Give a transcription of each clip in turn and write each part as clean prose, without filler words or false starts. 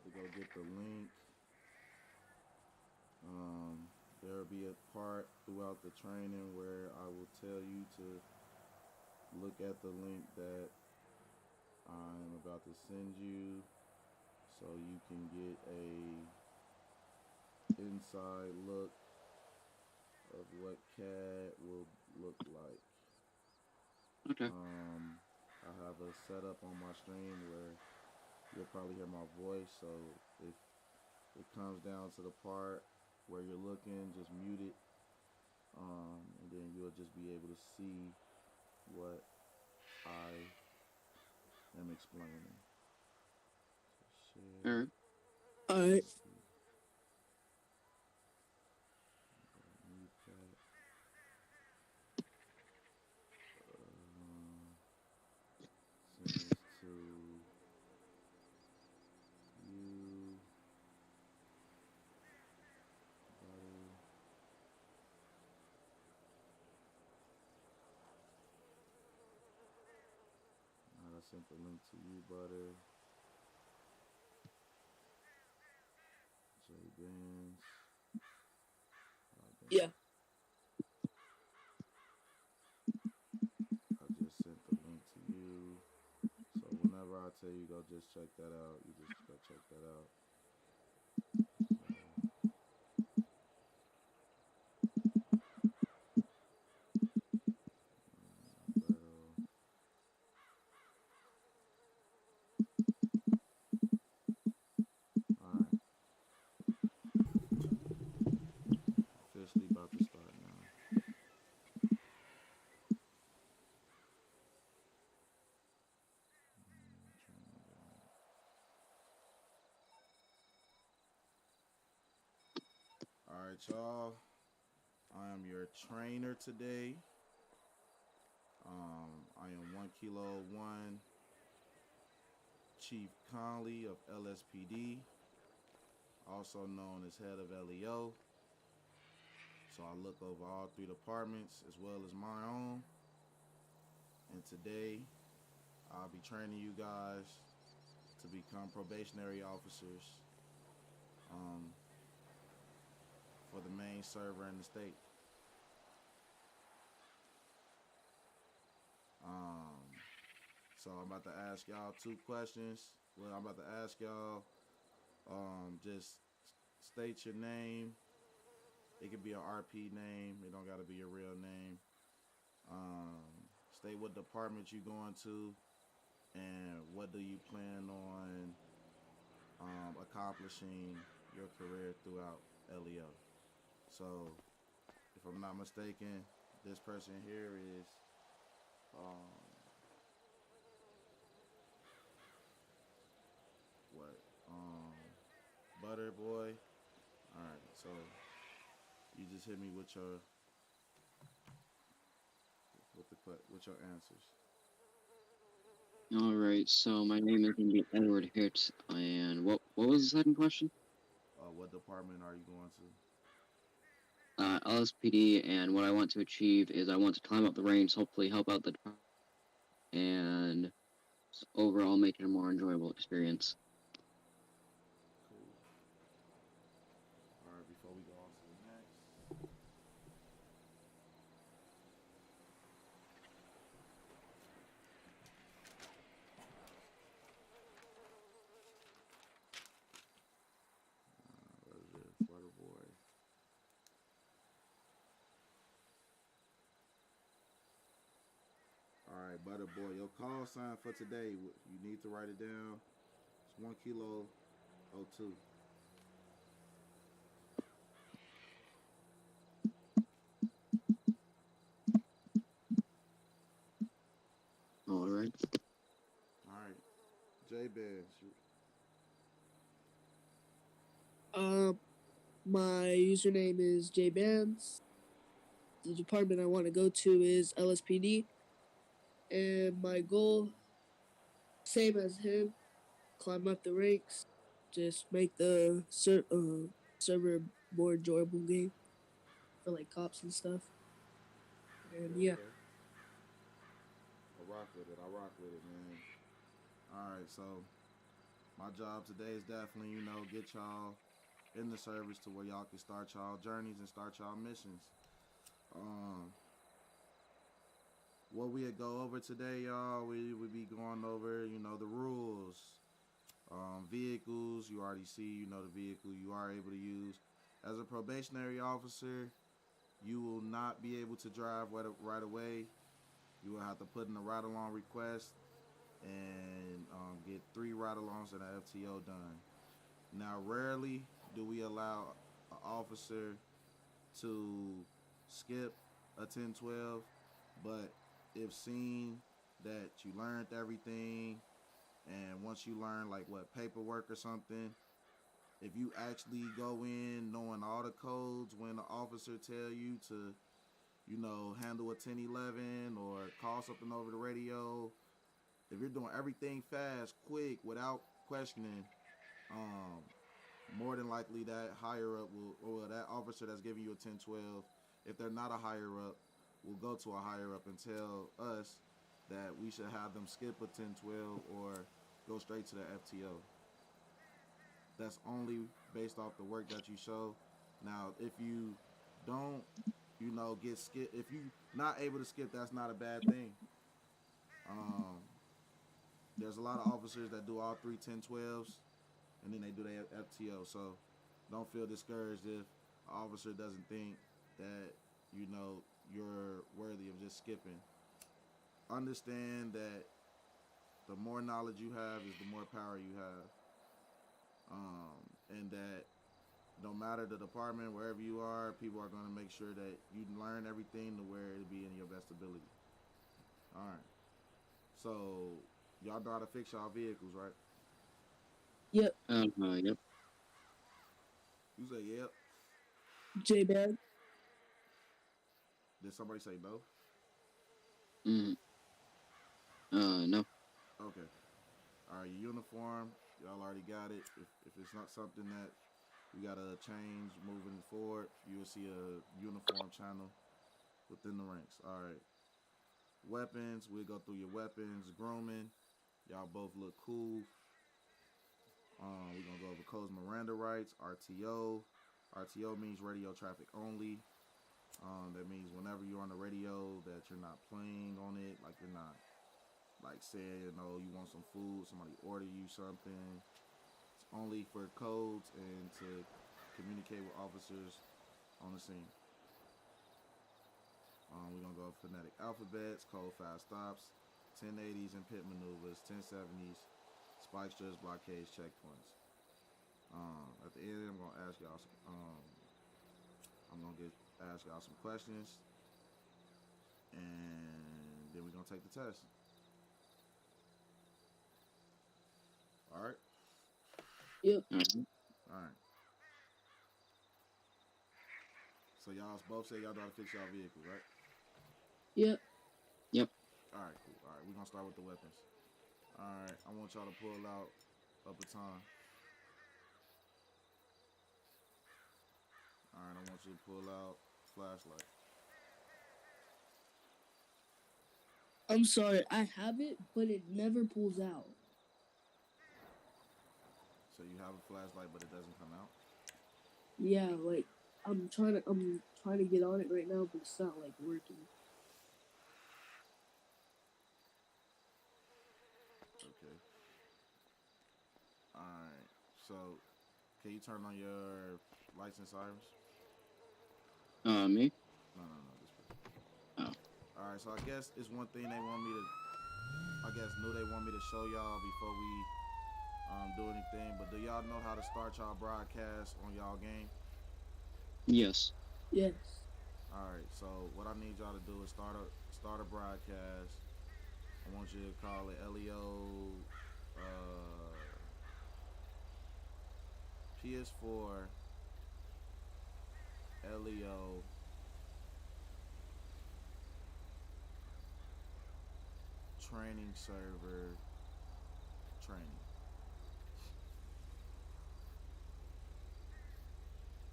to go get the link. There'll be a part throughout the training where I will tell you to look at the link that I'm about to send you so you can get a inside look of what CAD will look like. Okay. Um, I have a setup on my stream where you'll probably hear my voice, so if it comes down to the part where you're looking, just mute it, and then you'll just be able to see what I am explaining. So All share, right. Alright. copy, mute that. Send this to you, buddy. I sent the link to you, butter. J Benz. Yeah. I just sent the link to you. So whenever I tell you go just check that out, you just go check that out. So Alberto. Alright. Officially about to start now. Alright, y'all. I am your trainer today. I am 1K-01 Chief Conley of LSPD, also known as head of LEO. So I look over all three departments as well as my own. And today I'll be training you guys to become probationary officers um, for the main server in the state. Um, so I'm about to ask y'all two questions. Well, I'm about to ask y'all, just state your name. It could be an RP name. It don't got to be your real name. State what department you going to, and what do you plan on accomplishing your career throughout LEO. So, if I'm not mistaken, this person here is um, what? Butter boy. All right. So you just hit me with your with your answers. All right. So my name is gonna be Edward Hit, and what was the second question? What department are you going to? LSPD, and what I want to achieve is I want to climb up the ranks, hopefully help out the department, and overall make it a more enjoyable experience. Cool. All right. Before we go on to the next. What is it? Butter boy. All right, Butter Boy. Your call sign for today, you need to write it down. It's 1K-02. All right. All right, J Benz. Um, my username is jbands. The department I want to go to is LSPD, and my goal, same as him, climb up the ranks, just make the server more enjoyable game for like cops and stuff. And Okay, yeah, okay. I rock with it. I rock with it, man. All right, so My job today is definitely, get y'all in the service to where y'all can start y'all journeys and start y'all missions. Um, what we go over today, y'all, we would be going over, the rules. Vehicles, you already see, the vehicle you are able to use. As a probationary officer, you will not be able to drive right away. You will have to put in a ride-along request and get 3 ride-alongs and an FTO done. Now, rarely do we allow an officer to skip a 10-12, but if seen that you learned everything, and once you learn like what paperwork or something, if you actually go in knowing all the codes when the officer tell you to, handle a 1011 or call something over the radio, if you're doing everything fast, quick, without questioning, um, more than likely that higher up will, or that officer that's giving you a 1012, if they're not a higher up, will go to a higher up and tell us that we should have them skip a 1012 or go straight to the FTO. That's only based off the work that you show. Now, if you don't, get skip, if you not able to skip, that's not a bad thing. Um, there's a lot of officers that do all 3 1012s and then they do their FTO. So don't feel discouraged if an officer doesn't think that, you're worthy of just skipping. Understand that the more knowledge you have is the more power you have. And that no matter the department, wherever you are, people are going to make sure that you learn everything to where it'll be in your best ability. All right. So, y'all know how to fix y'all vehicles, right? Yep. Yep. You say yep. J-Man. Did somebody say no? Mm. No. Okay. All right, your uniform, y'all already got it. If it's not something that we got to change moving forward, you'll see a uniform channel within the ranks. All right. Weapons, we'll go through your weapons. Grooming, y'all both look cool. We're going to go over codes, Miranda rights, RTO. RTO means radio traffic only. That means whenever you're on the radio that you're not playing on it, like you're not like saying, you want some food, somebody order you something. It's only for codes and to communicate with officers on the scene. We're going to go phonetic alphabets, code 5 stops, 1080s and pit maneuvers, 1070s, spike strips, blockades, checkpoints. At the end, I'm going to ask y'all some questions, and then we're going to take the test. All right? Yep. All right. So y'all both say y'all know how to fix y'all vehicle, right? Yep. Yep. All right, cool. All right, we're going to start with the weapons. All right, I want y'all to pull out a baton. All right, I want you to pull out flashlight. I'm sorry, I have it, but it never pulls out. So you have a flashlight, but it doesn't come out? Yeah, like I'm trying to get on it right now, but it's not like working. Okay. All right. So, can you turn on your license sirens? Me? No, this person. Oh. All right. So I guess it's one thing they want me to. They want me to show y'all before we do anything. But do y'all know how to start y'all broadcast on y'all game? Yes. Yes. All right. So what I need y'all to do is start a broadcast. I want you to call it LEO PS4 LEO training server training.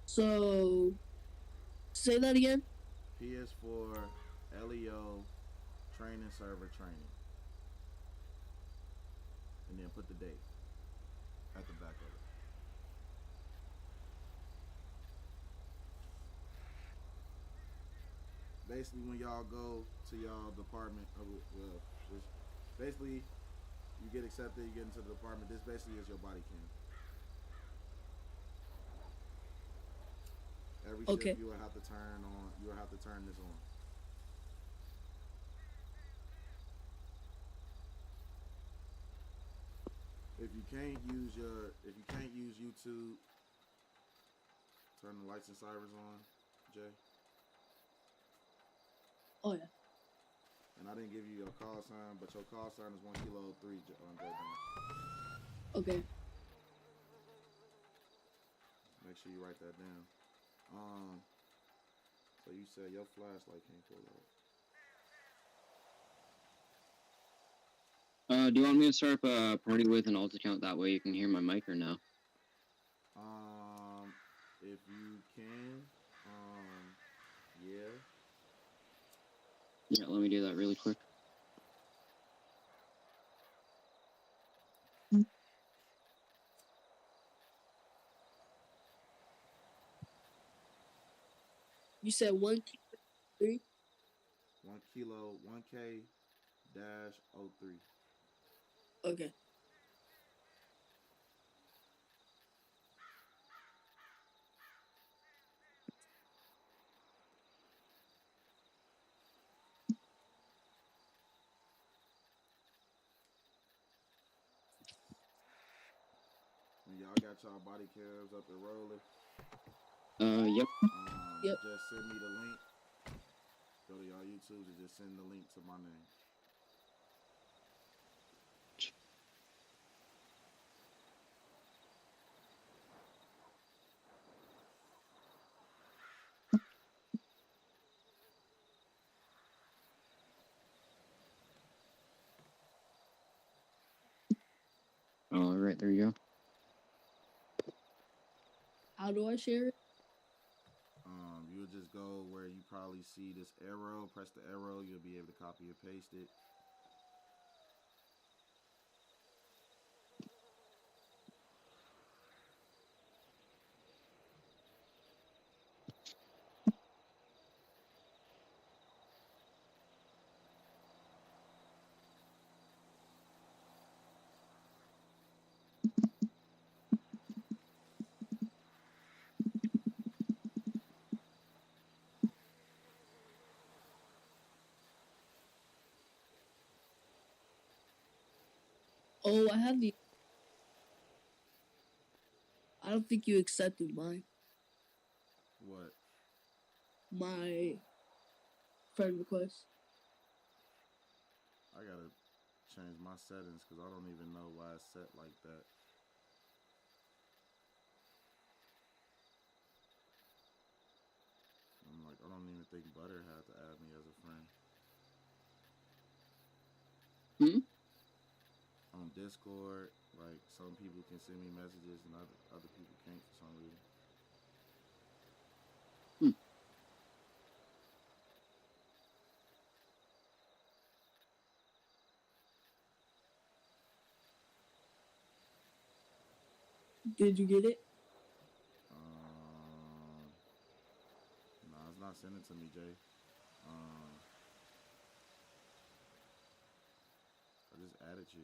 So say that again. PS4 LEO training server training. And then put the date. at the back of it. Basically, when y'all go to y'all department, well, it's basically you get accepted, you get into the department. This basically is your body cam. Every Okay. shift you will have to turn on. You will have to turn this on. If you can't use YouTube, turn the lights and sirens on, Jay. Oh yeah. And I didn't give you your call sign, but your call sign is 1K-03 on Jay. Okay. Make sure you write that down. So you said your flashlight can't pull up. Do you want me to start up a party with an alt account? That way you can hear my mic or no? If you can, yeah. Yeah, let me do that really quick. You said 1K-03? 1K-03. Okay. When y'all got y'all body cams up and rolling, Yep. Yep. just send me the link. Go to y'all YouTube and just send the link to my name. All right, there you go. How do I share it? You'll just go where you probably see this arrow. Press the arrow. You'll be able to copy and paste it. Oh, I have the. I don't think you accepted mine. What? My friend request. I gotta change my settings because I don't even know why it's set like that. I'm like, I don't even think Butter had to add me as a friend. On Discord, like some people can send me messages and other people can't for some reason. Did you get it? No, it's not sending to me, Jay. I just added you.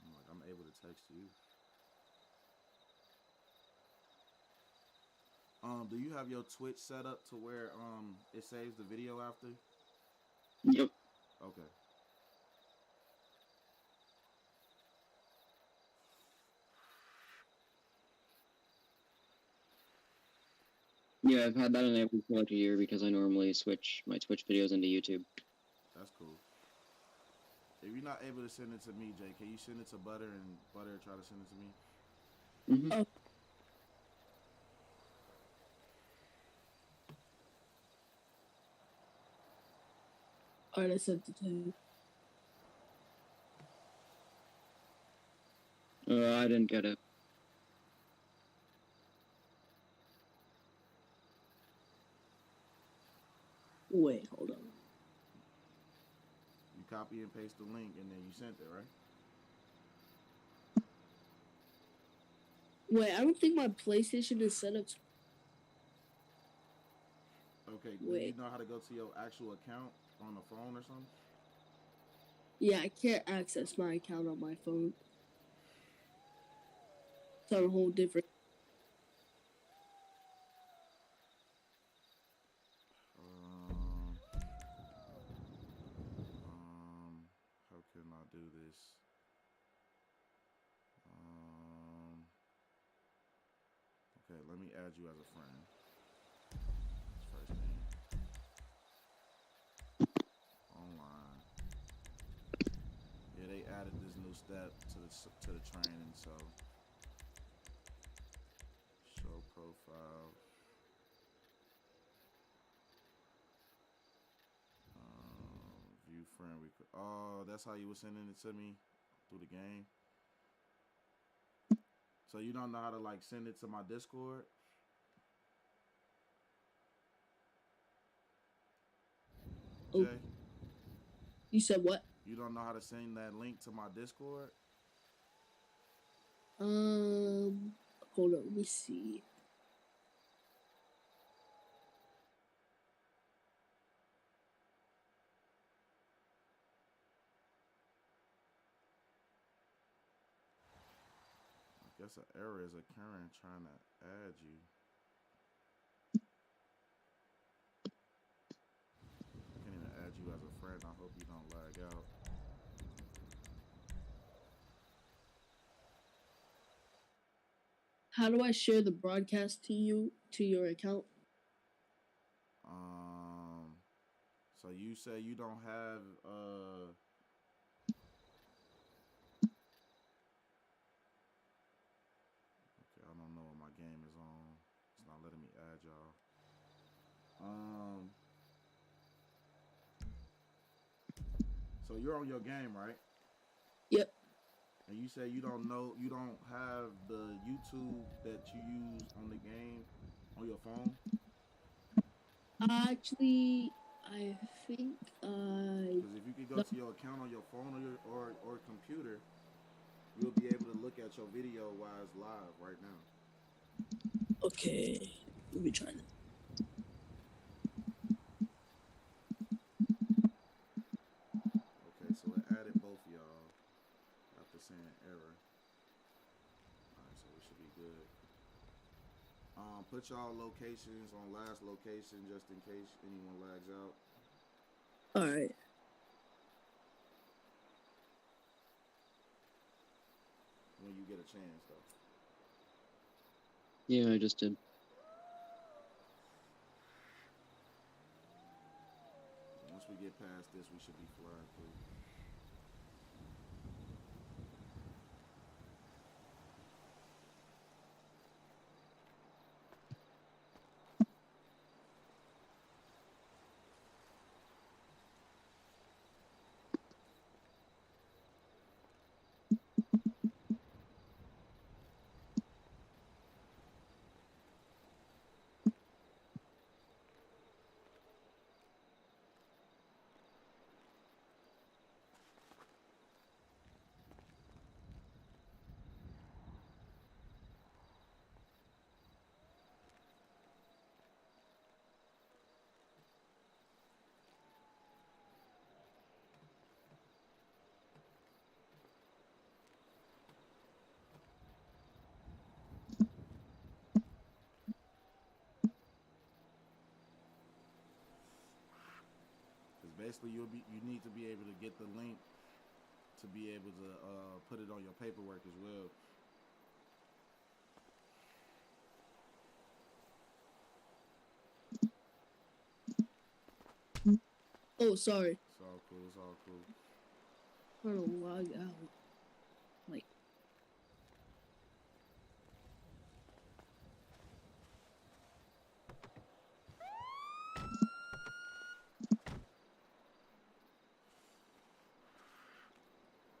I'm like, I'm able to text you. Do you have your Twitch set up to where it saves the video after? Yep. Okay. Yeah, I've had that enabled for like a year because I normally switch my Twitch videos into YouTube. That's cool. If you're not able to send it to me, Jay, can you send it to Butter and Butter try to send it to me? Oh. Alright, I sent it to him. I didn't get it. Wait, hold on. You copy and paste the link and then you sent it, right? Wait, I don't think my PlayStation is set up. Okay, do you Wait. know how to go to your actual account on the phone or something? Yeah, I can't access my account on my phone. It's on a whole different. How can I do this? Okay, let me add you as a friend. First name. Online. Yeah, they added this new step to the training, so show profile. View friend request. Oh, that's how you were sending it to me through the game. So you don't know how to like send it to my Discord? Oh, Jay? you said what? You don't know how to send that link to my Discord? Hold on, let me see. I guess an error is occurring trying to add you. I can't even add you as a friend. I hope you don't lag out. How do I share the broadcast to you to your account? So you say you don't have okay, I don't know what my game is on. It's not letting me add y'all. So you're on your game, right? Yep. And you say you don't have the YouTube that you use on the game on your phone? Actually, I think Because if you could go to your account on your phone or computer, you'll be able to look at your video while it's live right now. Okay, let me try that. Okay, so it added both of y'all after saying error. Alright, so we should be good. Put y'all locations on last location just in case anyone lags out. Alright. When you get a chance, though. Yeah, I just did. Once we get past this, we should be flying through. Because basically you need to be able to get the link to be able to put it on your paperwork as well. Oh, sorry. It's all cool. It's all cool. I'm trying to log out. Like.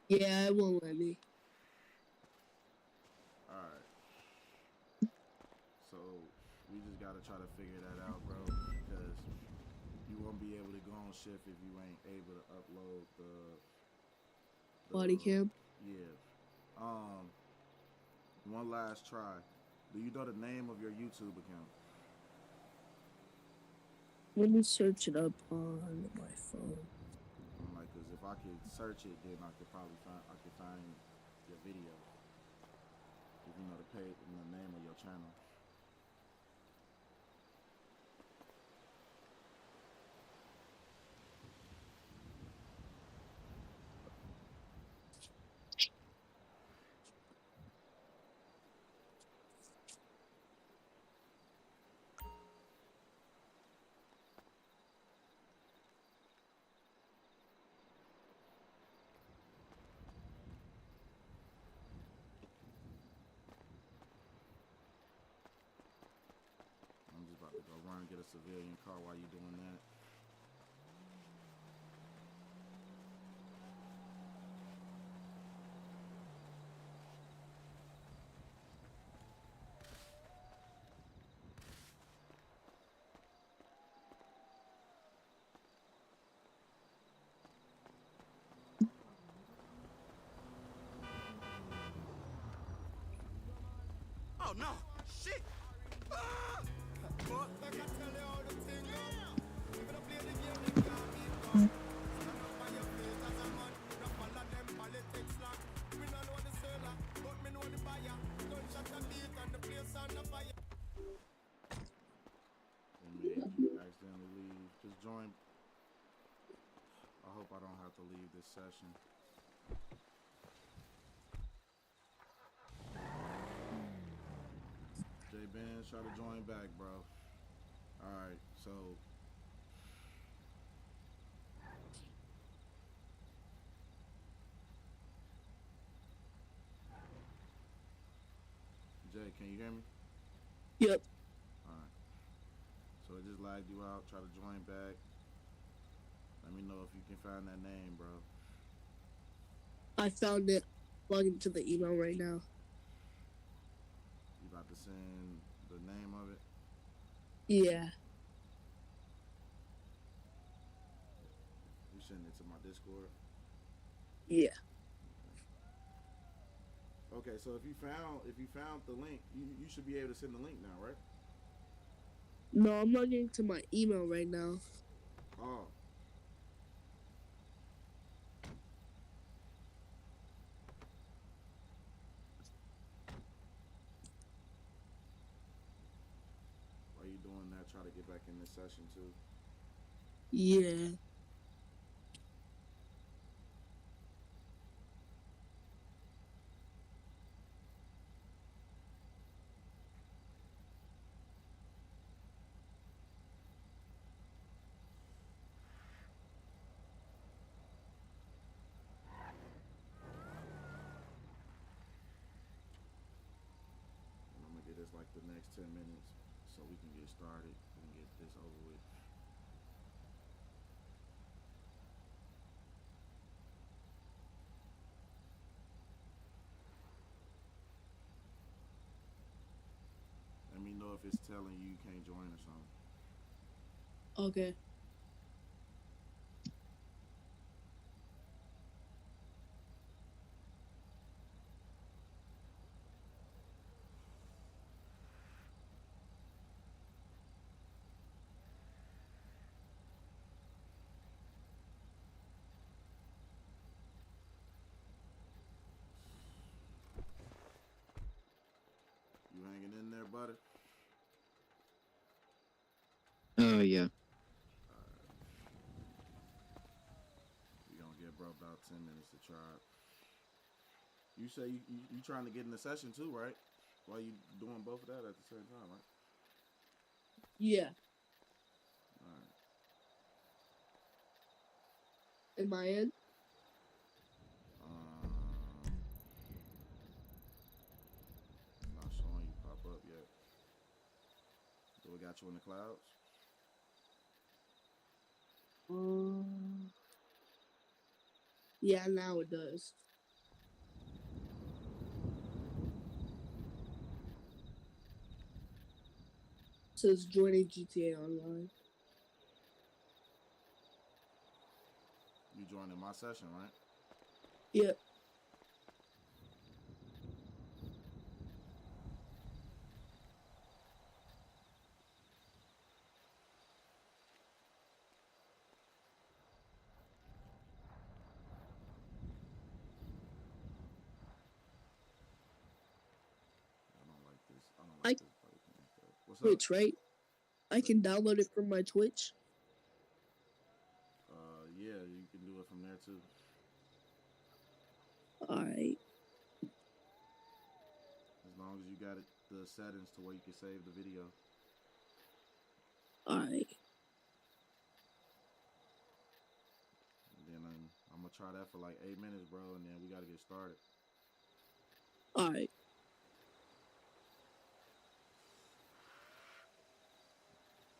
Yeah, it won't let me. Alright. So, we just gotta try to figure that out, bro. Because you won't be able to go on shift if you ain't able to upload the Bodycam. Yeah. One last try. Do you know the name of your YouTube account? Let me search it up on my phone. I'm like, cause if I could search it, then I could probably find your video. If you know the page and the name of your channel. I'm just about to go run and get a civilian car while you doing that. Oh no! Shit! Ah! But like I tell you all the thing now. If you play the game, you can't beat God. Stand up on your feet as a man. Don't follow them politics like. Me no know the seller, but me know the buyer. Gunshot a beat and the place on the fire. And if you accidentally leave, just join. I hope I don't have to leave this session. J Benz, try to join back, bro. Alright, so Jay, can you hear me? Yep. Alright. So it just lagged you out. Try to join back. Let me know if you can find that name, bro. I found it. Log into the email right now. You about to send the name of it? Yeah. You send it to my Discord? Yeah. Okay, so if you found the link, you should be able to send the link now, right? No, I'm logging into my email right now. Oh. While you doing that, try to get back in this session too. Yeah. And I'm gonna get this like the next 10 minutes so we can get started and get this over with. Let me know if it's telling you can't join or something. Okay. You hanging in there, buddy? Oh, yeah. We gonna get bro about 10 minutes to try it. You say you trying to get in the session too, right? While you doing both of that at the same time, right? Yeah. Alright. Am I in? Not showing you pop up yet. Do we got you in the clouds? Yeah, now it does. It says joining GTA Online. You joining my session, right? Yep. I What's up? Twitch, right? I can download it from my Twitch. Yeah, you can do it from there too. Alright. As long as you got it, the settings to where you can save the video. Alright. And then I'm gonna try that for like 8 minutes, bro, and then we gotta get started. Alright.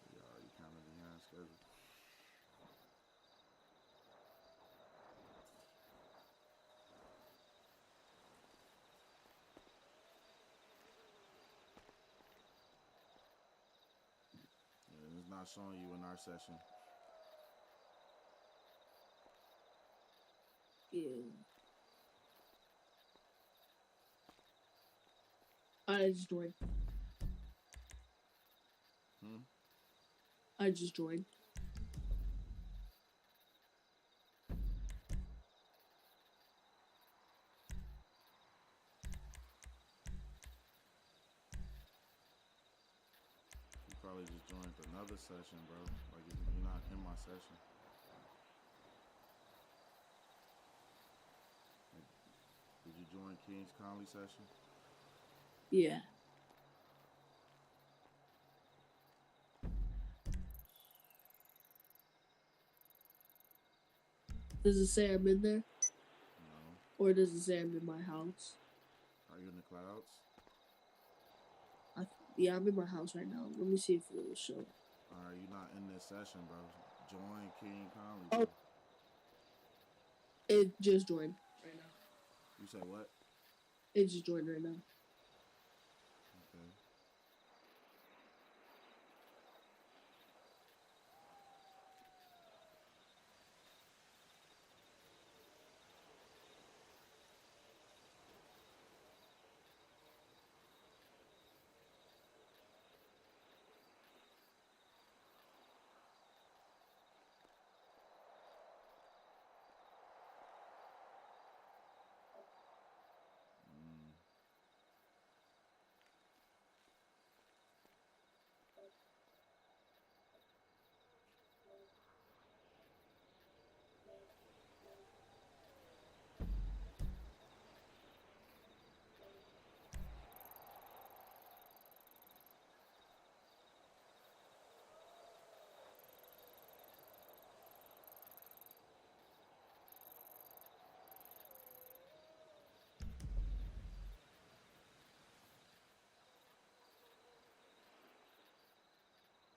We already kind of behind schedule. Yeah, it's not showing you in our session. Yeah. I just joined. I just joined. You probably just joined another session, bro. Like you're not in my session. Did you join King's Conley session? Yeah. Does it say I'm in there? No. Or does it say I'm in my house? Are you in the clouds? Yeah, I'm in my house right now. Let me see if it will show. Alright, you're not in this session, bro. Join King Conley, Oh. bro. It just joined right now. You say what? It just joined right now. Okay.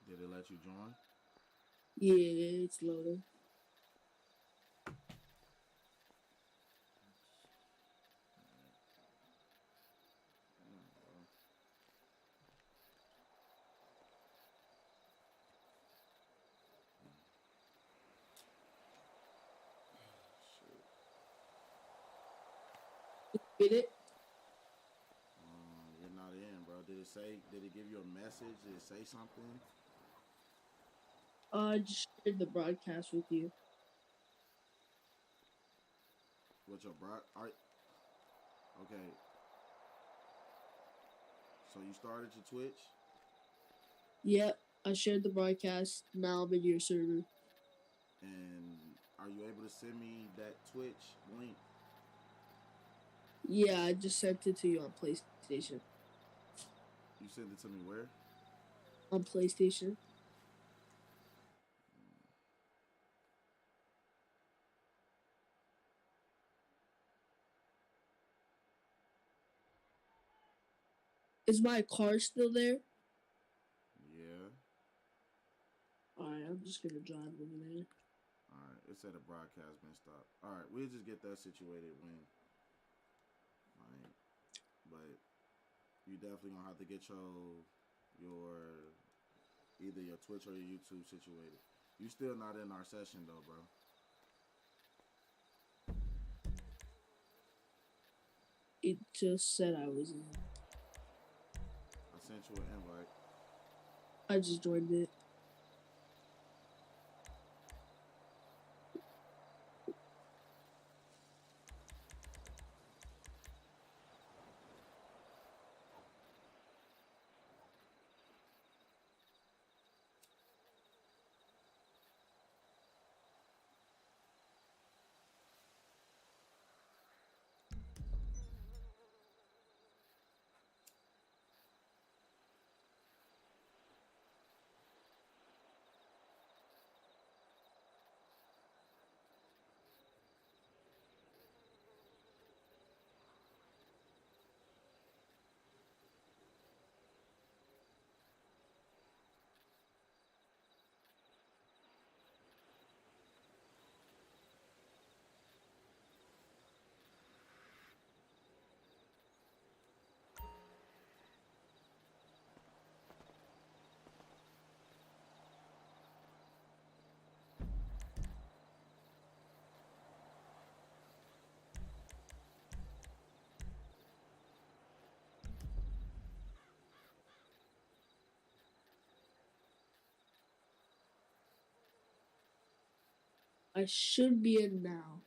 Did it let you join? Yeah, it's loading. Get it? You're not in, bro. Did it give you a message? Did it say something? I just shared the broadcast with you. What your okay. So you started your Twitch? Yep, I shared the broadcast. Now I'm in your server. And are you able to send me that Twitch link? Yeah, I just sent it to you on PlayStation. You sent it to me where? On PlayStation. Is my car still there? Yeah. Alright, I'm just gonna drive over there. Alright, it said the broadcast been stopped. Alright, we'll just get that situated when. Like, but you definitely gonna have to get your either your Twitch or your YouTube situated. You still not in our session though, bro. It just said I was in. I sent you an invite. I just joined it. I should be in now.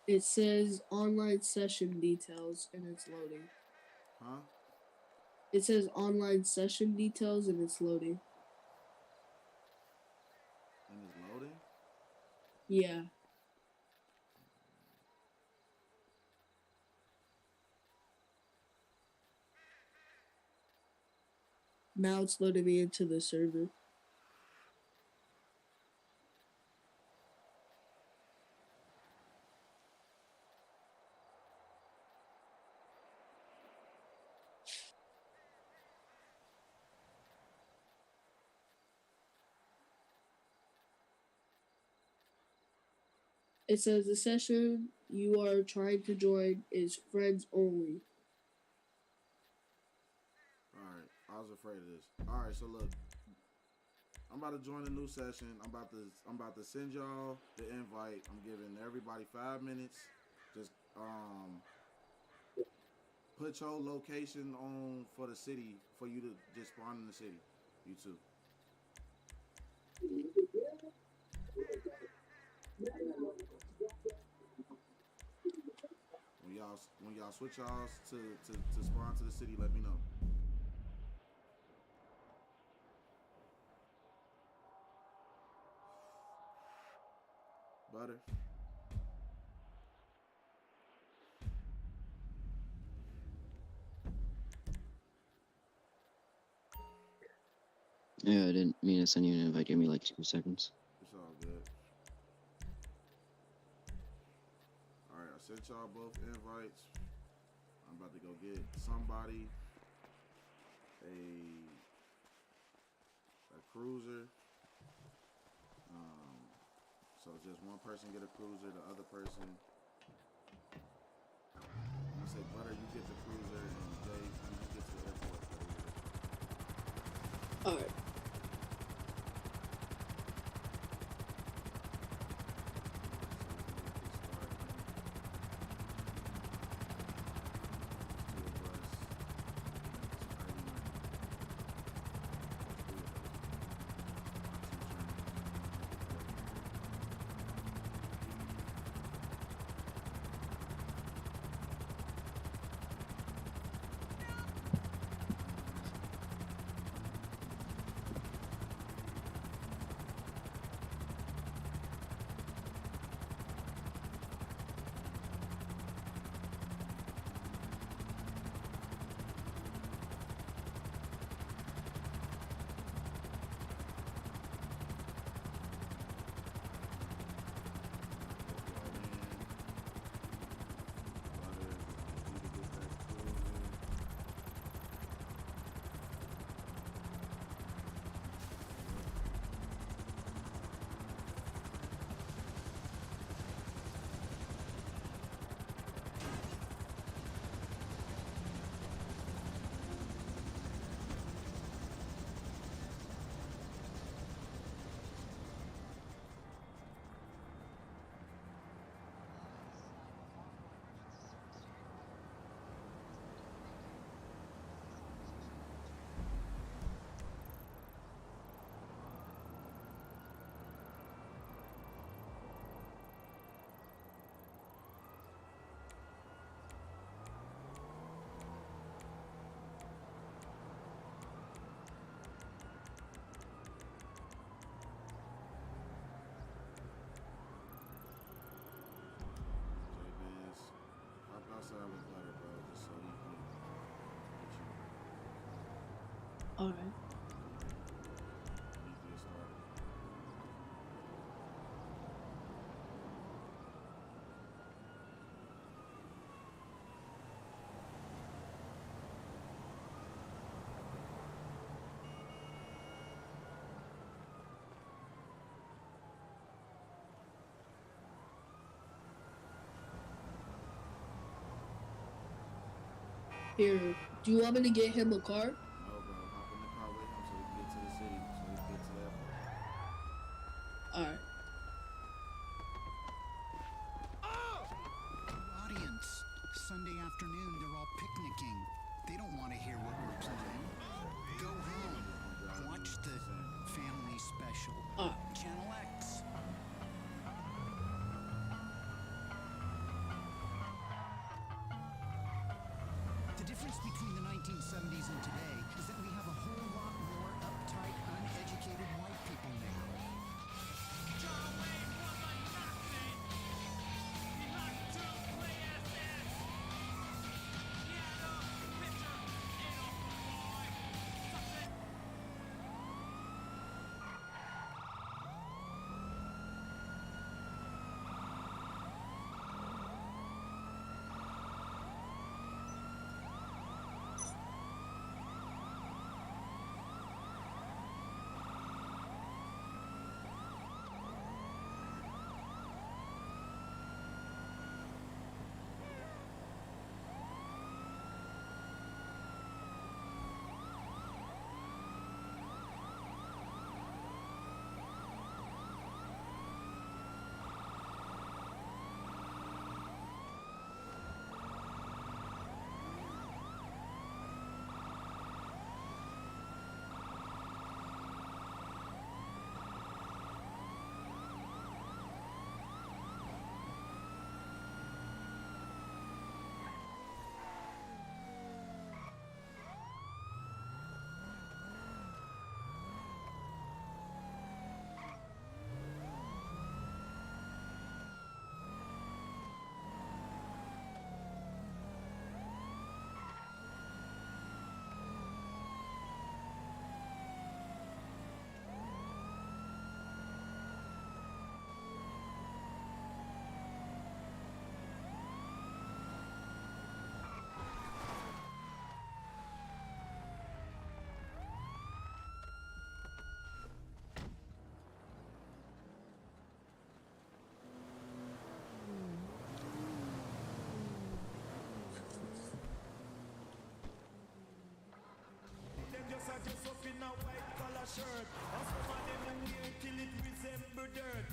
It says online session details and it's loading. Huh? It says online session details and it's loading. And it's loading? Yeah. Now it's loading me into the server. It says the session you are trying to join is friends only. Alright, I was afraid of this. Alright, so look. I'm about to join a new session. I'm about to send y'all the invite. I'm giving everybody 5 minutes. Just put your location on for the city for you to just spawn in the city. You too. When y'all switch y'all to spawn to the city, let me know. Butter. Yeah, I didn't mean to send you an invite. Give me like 2 seconds. It's all good. Alright, I sent y'all both invites. I'm about to go get somebody a cruiser. So just one person get a cruiser, the other person. I'm gonna say Butter, you get the cruiser, and Jay, you get to the airport. Alright. Outside with Butter, bro, just so he can get you. Alright. Need to get started. Here, do you want me to get him a car? No, bro. Hop in the car with him so we can get to the city, so we can get to the airport. Alright. Audience. Sunday afternoon, they're all picnicking. They don't want to hear what we're playing. Go home. Watch the family special. Channel X. The difference between the 1970s and today is that we have a whole lot more uptight, uneducated white people now. John Wayne was a Nazi. He liked to play SS. He had a picture in a boy. Just up in a white collar shirt, and some of them wear till it resemble dirt.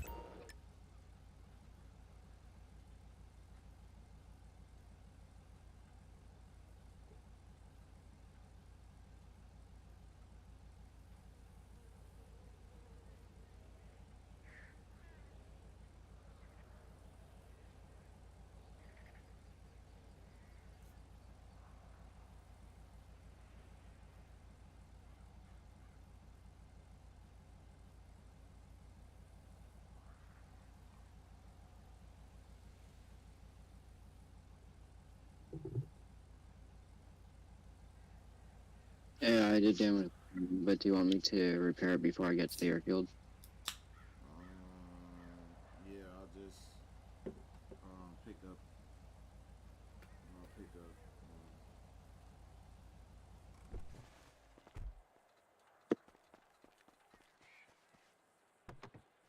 Yeah, I did damage, but do you want me to repair it before I get to the airfield? Yeah, I'll just pick up. I'll pick up.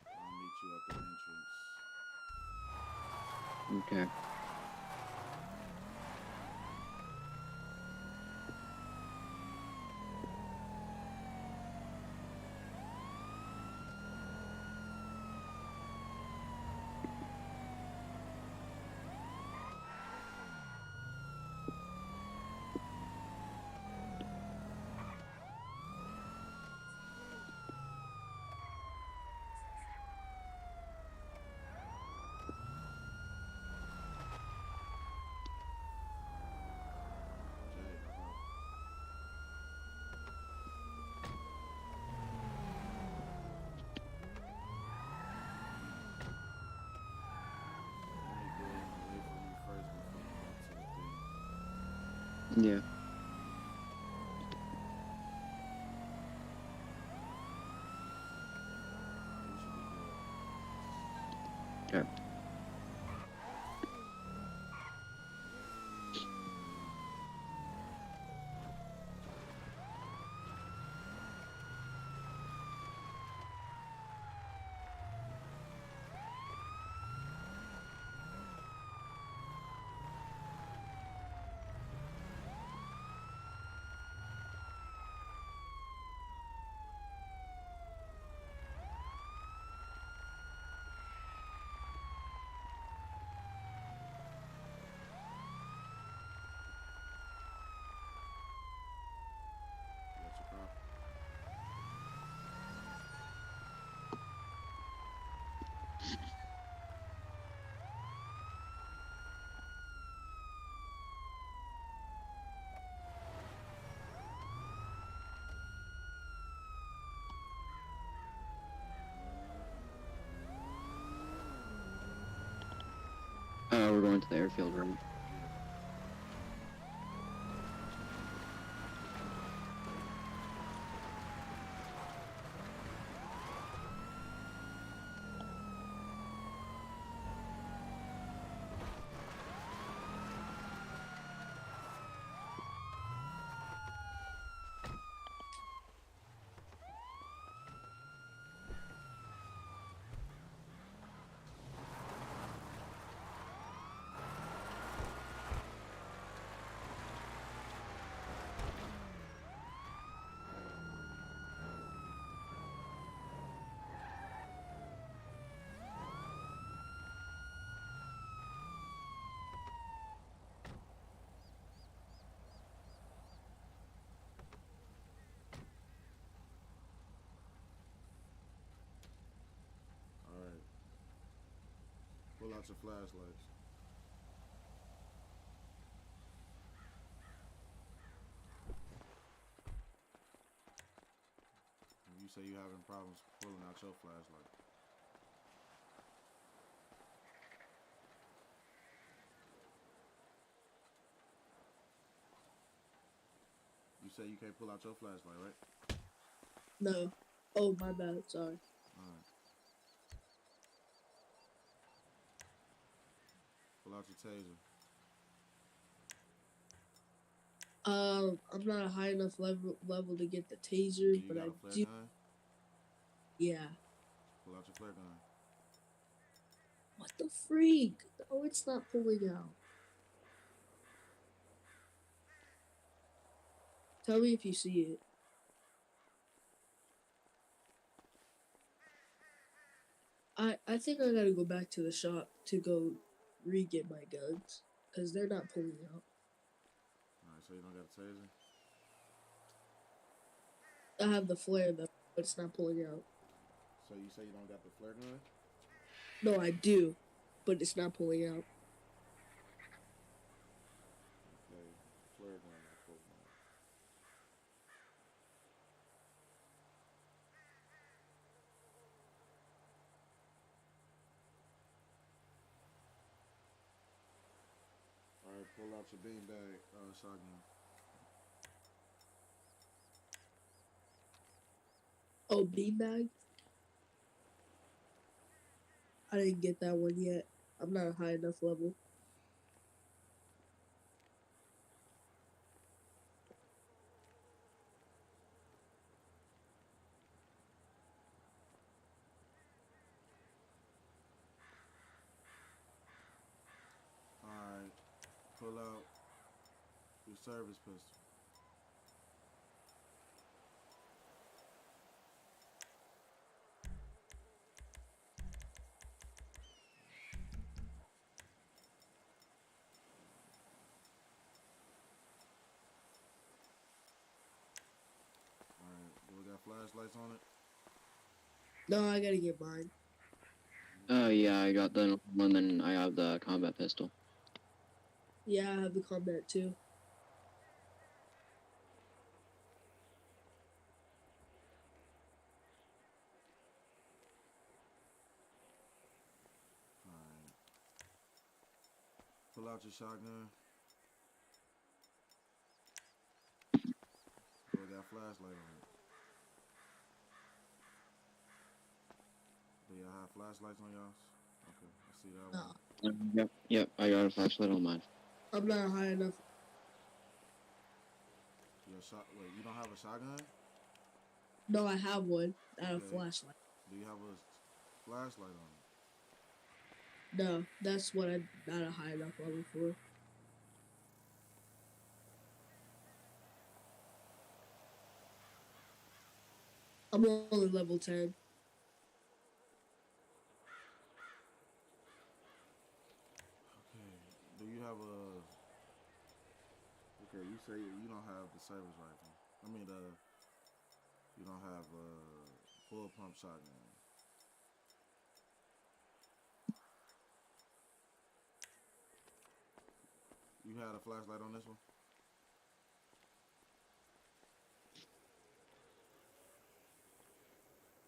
I'll meet you at the entrance. Okay. Yeah. Okay. we're going to the airfield, right? Alright. Pull out your flashlights. You say you having problems pulling out your flashlight. You say you can't pull out your flashlight, right? No. Oh, my bad. Sorry. Alright. Pull out your taser. I'm not a high enough level to get the taser, Do you but got I a flare do. gun? Yeah. Pull out your flare gun. What the freak? Oh, it's not pulling out. Tell me if you see it. I think I gotta go back to the shop to go re-get my guns, because they're not pulling out. Alright, so you don't got a taser? I have the flare though, but it's not pulling out. So you say you don't got the flare gun? No, I do, but it's not pulling out. Okay, flare gun not pulling out. Alright, pull out your beanbag shotgun. Oh, beanbag? I didn't get that one yet. I'm not a high enough level. Alright, pull out your service pistol. Alright, do we got flashlights on it? No, I gotta get mine. Yeah, I got the one, then I have the combat pistol. Yeah, I have the combat too. Alright. Pull out your shotgun. Do it got flashlight on it? Do y'all have flashlights on y'all? Okay, I see that No, one. Yep, I got a flashlight on mine. I'm not high enough. Wait, you don't have a shotgun? No, I have one. Not a Okay. flashlight. Do you have a flashlight on it? No, that's what I'm not a high enough level for. I'm only level 10. Okay. Do you have a... Okay, you say you don't have the service rifle. I mean, you don't have a full pump shotgun. You had a flashlight on this one?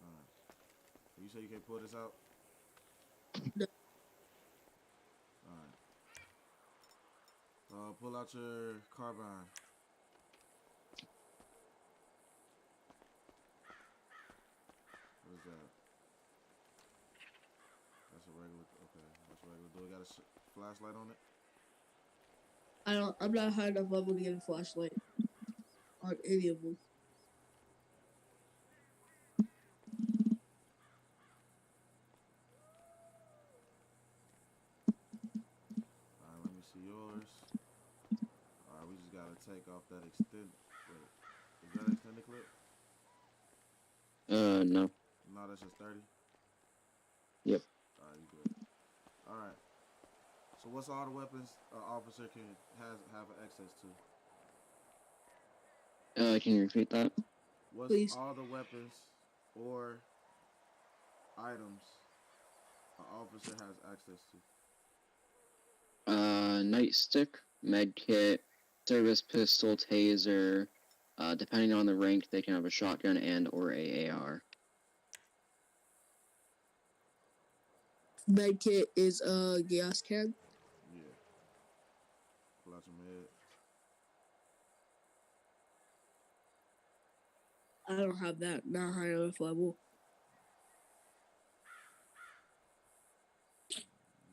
Alright. You say you can't pull this out? No. Alright. pull out your carbine. What is that? That's a regular. Okay, that's regular. Do we got a flashlight on it? I'm not high enough level to get a flashlight on any of them. All right, let me see yours. All right, we just gotta take off that extend. Wait, is that extended clip? No. No, that's just 30. Yep. All right, you good. All right. So what's all the weapons an officer can have access to? Can you repeat that? What's Please. all the weapons or items an officer has access to? Nightstick, medkit, service pistol, taser. Depending on the rank, they can have a shotgun and or a AR. Medkit is a gas can. Yeah. Pull out your med. I don't have that. Not high enough level.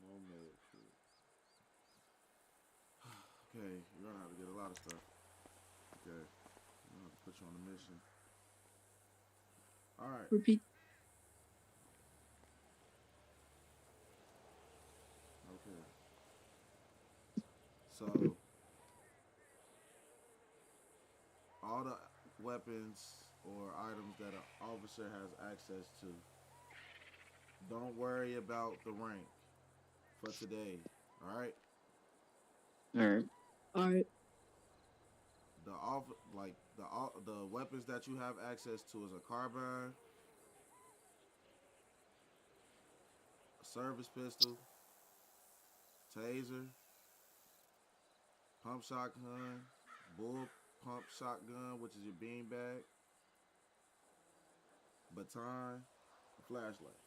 No med kit. Okay, you're gonna have to get a lot of stuff. Okay. I'm gonna have to put you on a mission. Alright. Repeat. Okay. So all the weapons or items that an officer has access to. Don't worry about the rank for today. Alright? Alright. Alright. The weapons that you have access to is a carbine, a service pistol, taser, pump shotgun, bull pump shotgun, which is your beanbag, baton, a flashlight.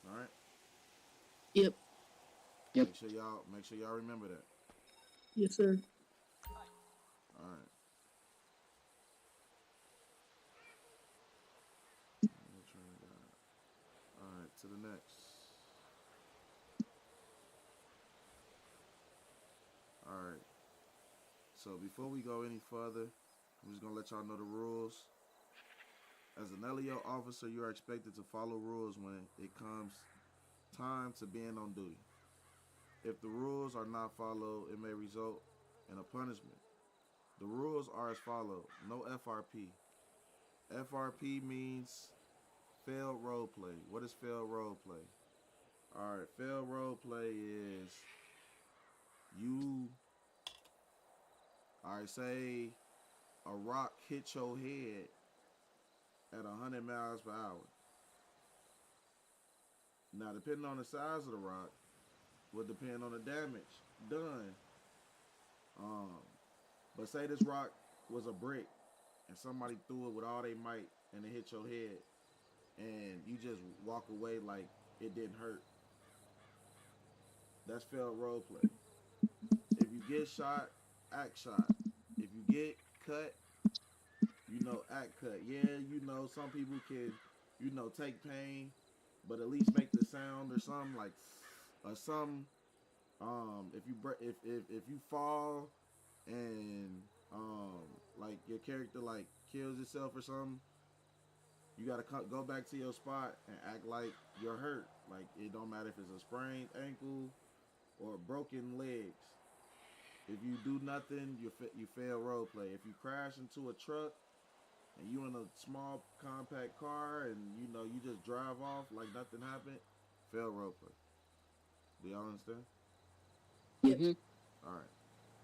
All right. Yep. Yep. Make sure y'all remember that. Yes, sir. All right. All right, to the next. All right. So before we go any further, I'm just gonna let y'all know the rules. As an LEO officer, you are expected to follow rules when it comes time to being on duty. If the rules are not followed, it may result in a punishment. The rules are as follows: no FRP. FRP means failed role play. What is failed role play? All right, failed role play is you. All right, say a rock hit your head at 100 miles per hour. Now, depending on the size of the rock, will depend on the damage done. Um, but say this rock was a brick and somebody threw it with all their might and it hit your head, and you just walk away like it didn't hurt. That's failed role play. If you get shot, act shot. If you get cut, act cut. Yeah, some people can, take pain, but at least make the sound or something like, or some. If you if you fall and like your character like kills itself or something, you gotta go back to your spot and act like you're hurt. Like it don't matter if it's a sprained ankle or broken legs. If you do nothing, you fail role play. If you crash into a truck and you in a small compact car and you just drive off like nothing happened, fail role play. Do y'all understand? Yep. Mm-hmm. All right.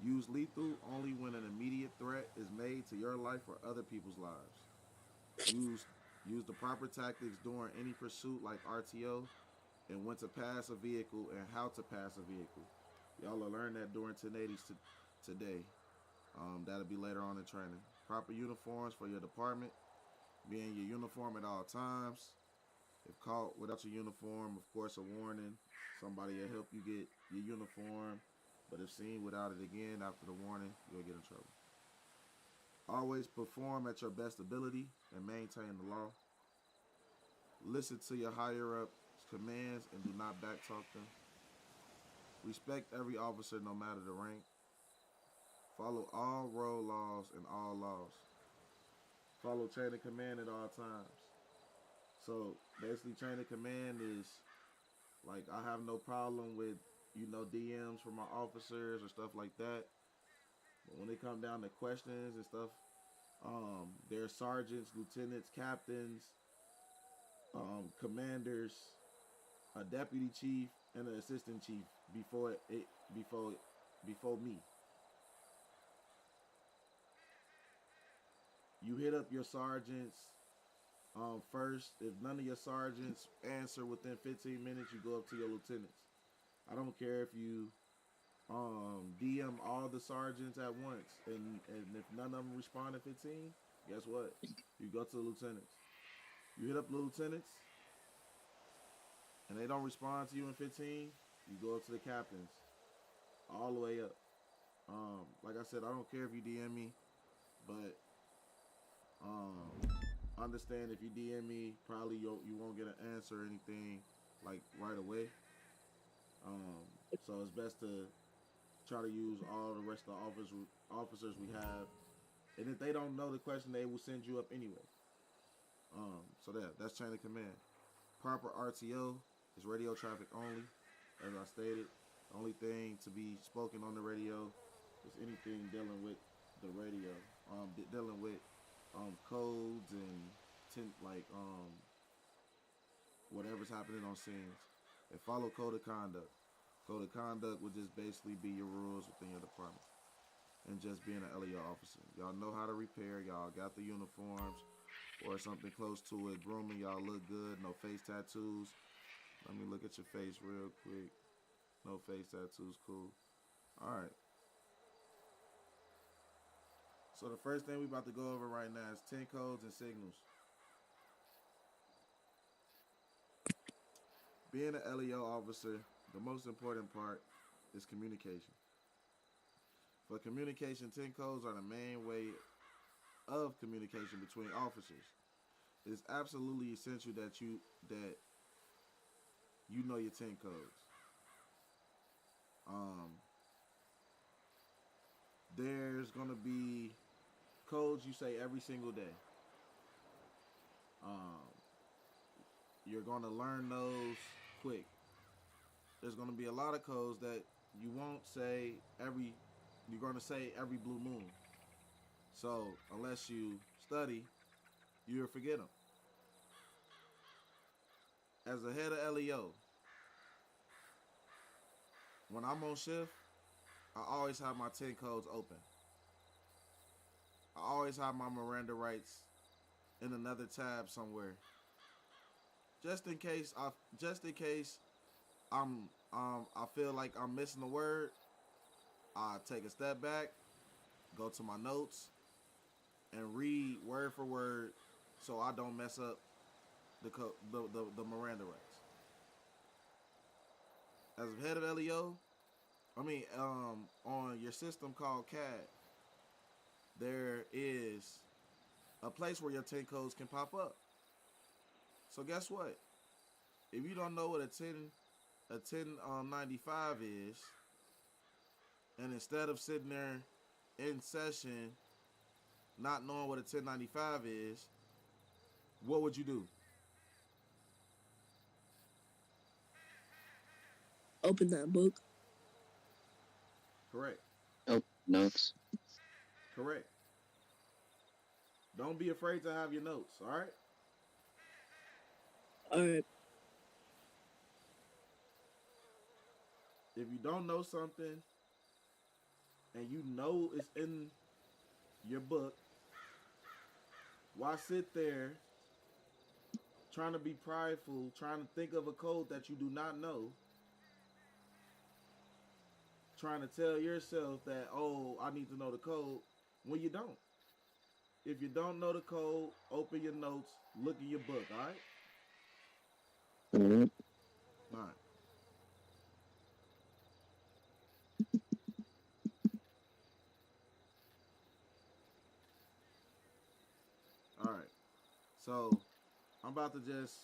Use lethal only when an immediate threat is made to your life or other people's lives. Use use the proper tactics during any pursuit like RTO and when to pass a vehicle and how to pass a vehicle. Y'all will learn that during 1080s today. That'll be later on in training. Proper uniforms for your department. Be in your uniform at all times. If caught without your uniform, of course, a warning. Somebody will help you get your uniform but if seen without it again after the warning, you'll get in trouble. Always perform at your best ability and maintain the law. Listen to your higher ups' commands and do not backtalk them. Respect every officer no matter the rank. Follow all road laws and all laws. Follow chain of command at all times. So basically, chain of command is like I have no problem with DMs from my officers or stuff like that. But when it come down to questions and stuff, there's sergeants, lieutenants, captains, commanders, a deputy chief, and an assistant chief before me. You hit up your sergeants first. If none of your sergeants answer within 15 minutes, you go up to your lieutenants. I don't care if you DM all the sergeants at once, and if none of them respond in 15, guess what? You go to the lieutenants. You hit up the lieutenants, and they don't respond to you in 15, you go up to the captains, all the way up. Like I said, I don't care if you DM me, but understand if you DM me, probably you won't get an answer or anything like right away. So it's best to try to use all the rest of the officers we have, and if they don't know the question, they will send you up anyway. So that's chain of command. Proper RTO is radio traffic only, as I stated. The only thing to be spoken on the radio is anything dealing with the radio, dealing with codes and whatever's happening on scenes. And follow code of conduct. Code of conduct would just basically be your rules within your department. And just being an LEO officer. Y'all know how to repair. Y'all got the uniforms or something close to it. Grooming, y'all look good. No face tattoos. Let me look at your face real quick. No face tattoos, cool. Alright. So the first thing we about to go over right now is 10 codes and signals. Being an LEO officer, the most important part is communication. For communication, 10 codes are the main way of communication between officers. It is absolutely essential that you know your 10 codes. There's gonna be codes you say every single day. You're gonna learn those quick. There's gonna be a lot of codes that you won't say you're gonna say every blue moon. So unless you study, you'll forget them. As the head of LEO, when I'm on shift, I always have my 10 codes open. I always have my Miranda rights in another tab somewhere. Just in case I feel like I'm missing a word, I take a step back, go to my notes, and read word for word so I don't mess up the Miranda rights. As a head of LEO, on your system called CAD, there is a place where your 10 codes can pop up. So guess what? If you don't know what a 1095 is, and instead of sitting there in session not knowing what a 1095 is, what would you do? Open that book. Correct. Oh, notes. Correct. Don't be afraid to have your notes, all right? All right. If you don't know something and you know it's in your book, why sit there trying to be prideful, trying to think of a code that you do not know, trying to tell yourself that, oh, I need to know the code, when you don't? If you don't know the code, open your notes, look in your book, all right? Mm-hmm. All right. So I'm about to just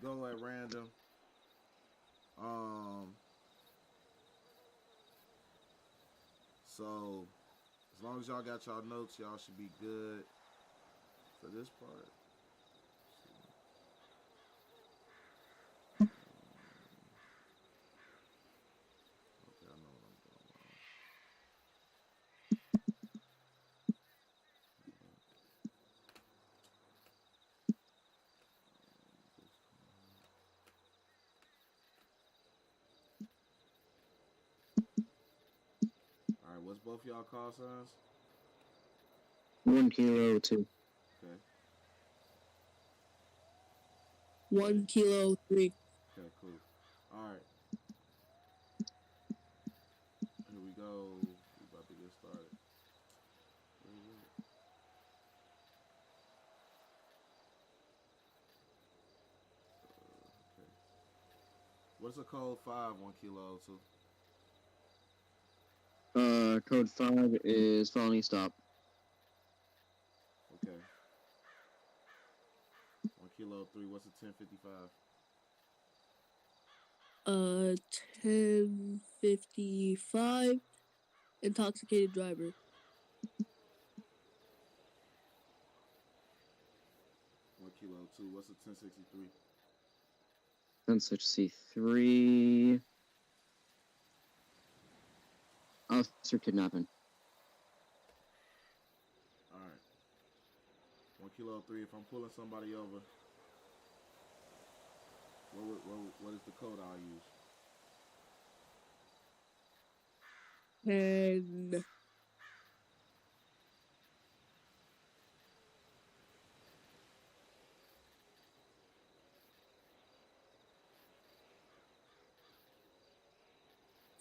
go at random. So as long as y'all got y'all notes, y'all should be good for this part. Okay, I know what I'm doing. All right, what's both y'all call signs? 1K-02. Okay. 1K-03. Okay, cool. All right. Here we go. We about to get started. Where is it? Okay. What's a code 5, 1K-02? Code 5 is felony stop. Okay. 1K-03. What's a 1055? 1055. Intoxicated driver. 1K-02. What's a 1063? 1063. Officer kidnapping. All right. 1K-03. If I'm pulling somebody over, what is the code I'll use? 10.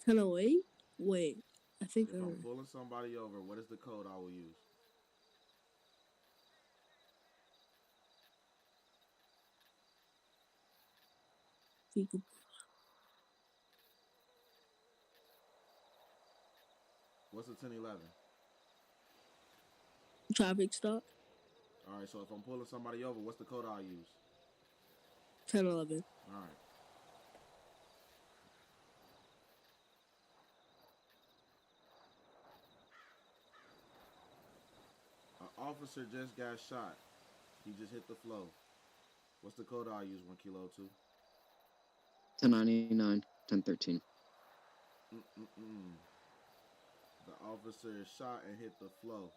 Hello, wait. Wait. I think. If I'm pulling somebody over, what is the code I will use? What's a 1011? Traffic stop. All right. So if I'm pulling somebody over, what's the code I'll use? 1011. All right. An officer just got shot. He just hit the flow. What's the code I'll use? 1K-02. 1099. 1013. The officer is shot and hit the flow.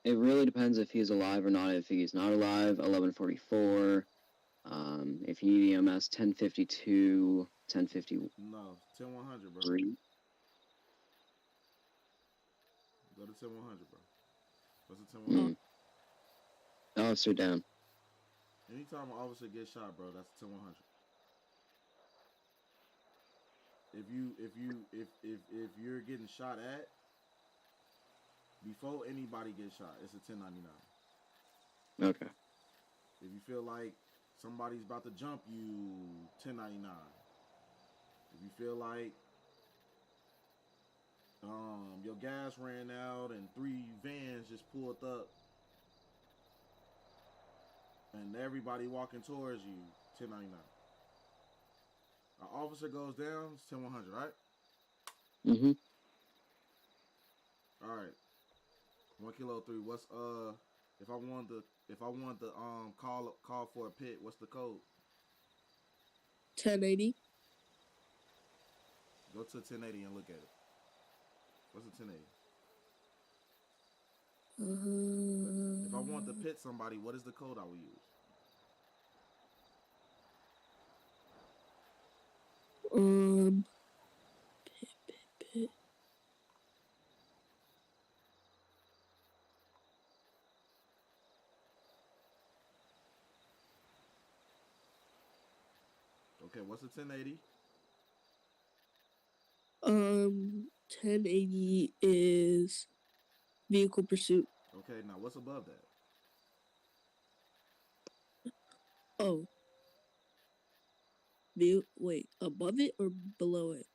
It really depends if he's alive or not. If he's not alive, 1144. If you need EMS, 1052, 1050. No, 10100, bro. Go to 10100, bro. What's a 10100? Officer down. Anytime an officer gets shot, bro, that's a 10100. If you're getting shot at before anybody gets shot, it's a 1099. Okay. If you feel like somebody's about to jump you, 1099. If you feel like your gas ran out and 3 vans just pulled up and everybody walking towards you, 1099. An officer goes down, it's 10100, right? All right. 1K-03. What's if I want to call for a pit, what's the code? 1080. Go to 1080 and look at it. What's a 1080? If I want to pit somebody, what is the code I will use? Pit. Okay, what's a 1080? 1080 is vehicle pursuit. Okay, now what's above that? Oh. View. Wait, above it or below it?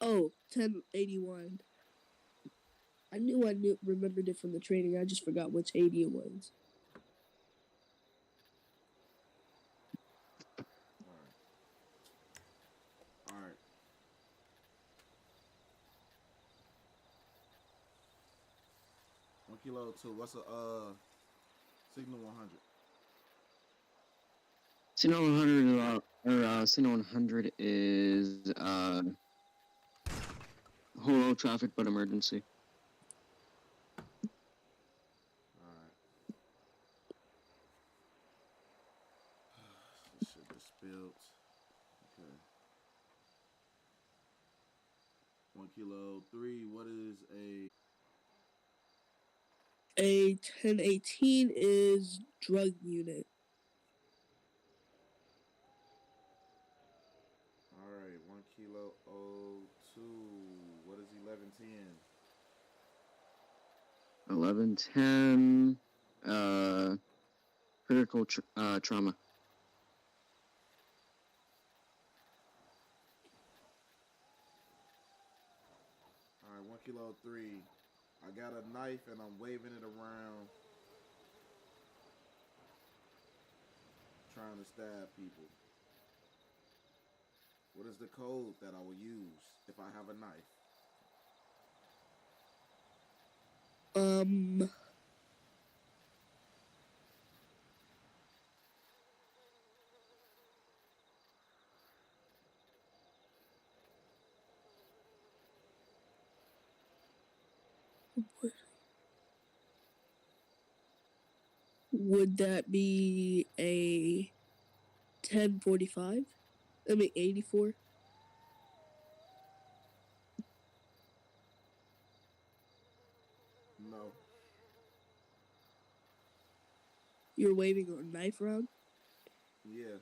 Oh, 1081. I knew remembered it from the training. I just forgot which 80 it was. All right. 1 kilo 2. What's a signal 100? Signal 100 Signal 100 is whole traffic but emergency. All right. This shit just spilled. Okay. 1 kilo 3. What is a A 1018 is drug unit. All right, 1 kilo 02. What is 1110? 1110 critical trauma. All right, 1 kilo 3. I got a knife and I'm waving it around, trying to stab people. What is the code that I will use if I have a knife? Would that be a 1045? I mean 84. No. You're waving a knife around? Yeah.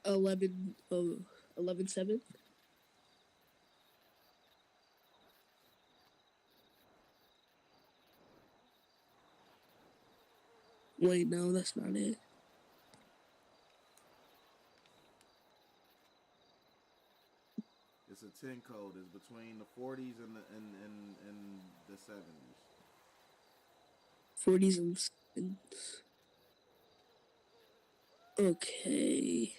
Eleven 11-7. Wait, no, that's not it. It's a 10 code. It's between the 40s and the 70s. 40s and 7s. Okay.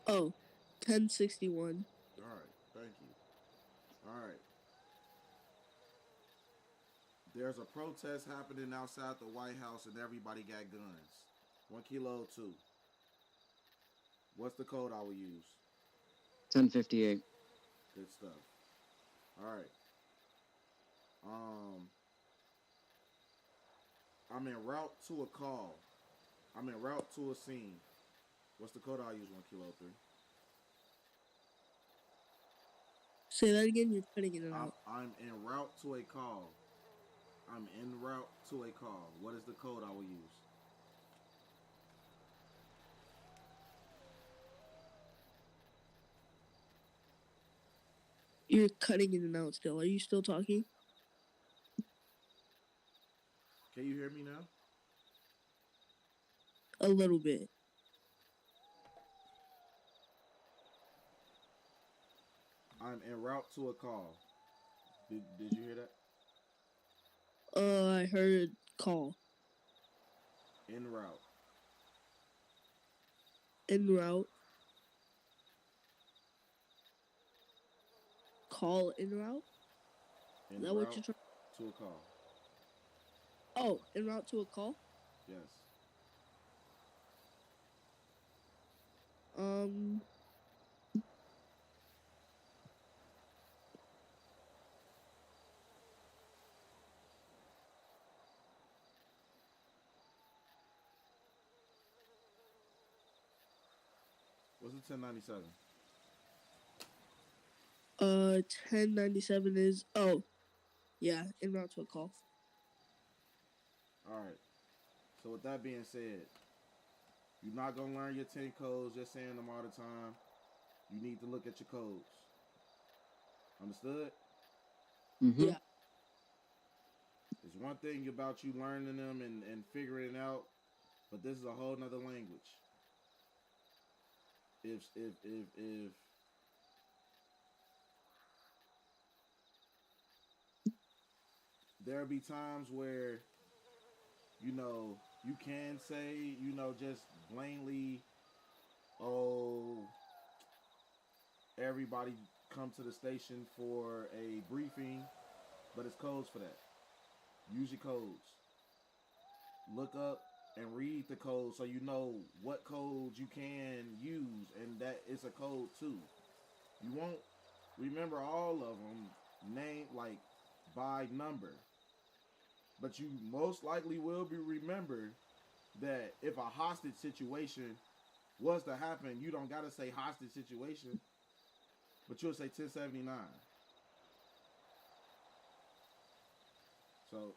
Oh, 1061. All right, thank you. All right. There's a protest happening outside the White House and everybody got guns. 1 kilo 2. What's the code I will use? 1058. Good stuff. All right. I'm en route to a call. I'm en route to a scene. What's the code I'll use? 1 kilo 3. Say that again, you're cutting it out. I'm en route to a call. I'm en route to a call. What is the code I will use? You're cutting in and out still. Are you still talking? Can you hear me now? A little bit. I'm en route to a call. Did you hear that? I heard call. En route. En route. Call en route? En Is that route what you're trying? to a call. Oh, en route to a call? Yes. What's the 1097? 1097 is, oh, yeah, en route to a call. All right. So with that being said, you're not gonna learn your 10 codes just saying them all the time. You need to look at your codes. Understood? Mm-hmm. Yeah. There's one thing about you learning them and figuring it out, but this is a whole nother language. If there'll be times where, you can say, just plainly, oh, everybody come to the station for a briefing, but it's codes for that. Use your codes. Look up and read the code so you know what codes you can use and that it's a code too. You won't remember all of them name like by number, but you most likely will be remembered that if a hostage situation was to happen, you don't gotta say hostage situation, but you'll say 1079. So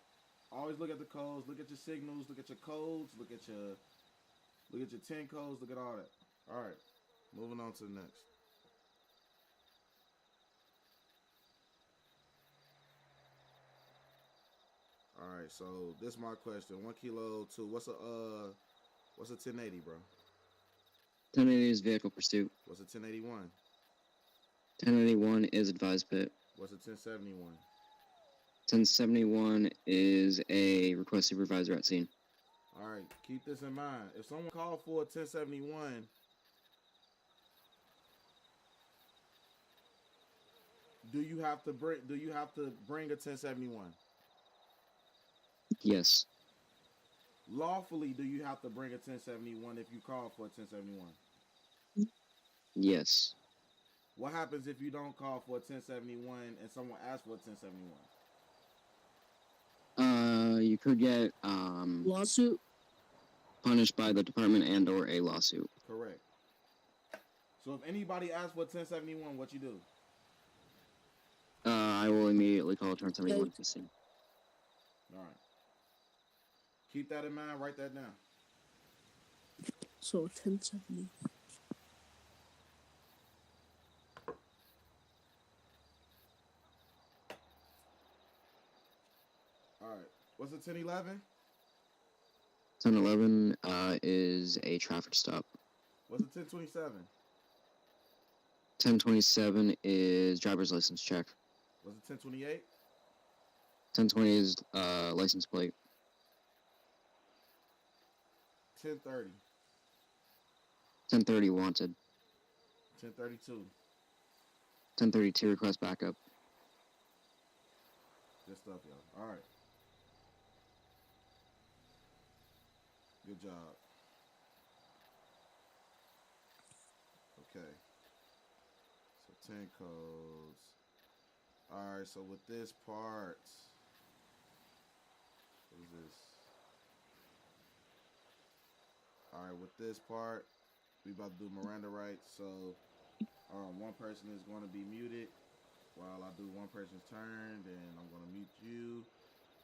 always look at the codes, look at your signals, look at your codes, look at your 10 codes, look at all that. All right, moving on to the next. All right, so this is my question. 1K-02. What's a 1080, bro? 1080 is vehicle pursuit. What's a 1081? 1081 is advised pit. What's a 1071? 1071 is a request supervisor at scene. All right, keep this in mind. If someone called for a 1071, do you have to bring a 1071? Yes. Lawfully, do you have to bring a 1071 if you call for a 1071? Yes. What happens if you don't call for a 1071 and someone asks for a 1071? You could get Lawsuit? punished by the department and or a lawsuit. Correct. So if anybody asks for a 1071, what you do? I will immediately call 1071 to scene. All right. Keep that in mind. Write that down. So 1070. All right. What's a 1011? 1011 is a traffic stop. What's a 1027? 1027 is driver's license check. What's a 1028? 1020 is license plate. 1030. 1030 wanted. 1032. 1032 request backup. Good stuff, y'all. All right. Good job. Okay. So 10 codes. All right, so with this part, what is this? All right, with this part, we about to do Miranda rights. So one person is going to be muted while I do one person's turn. Then I'm going to mute you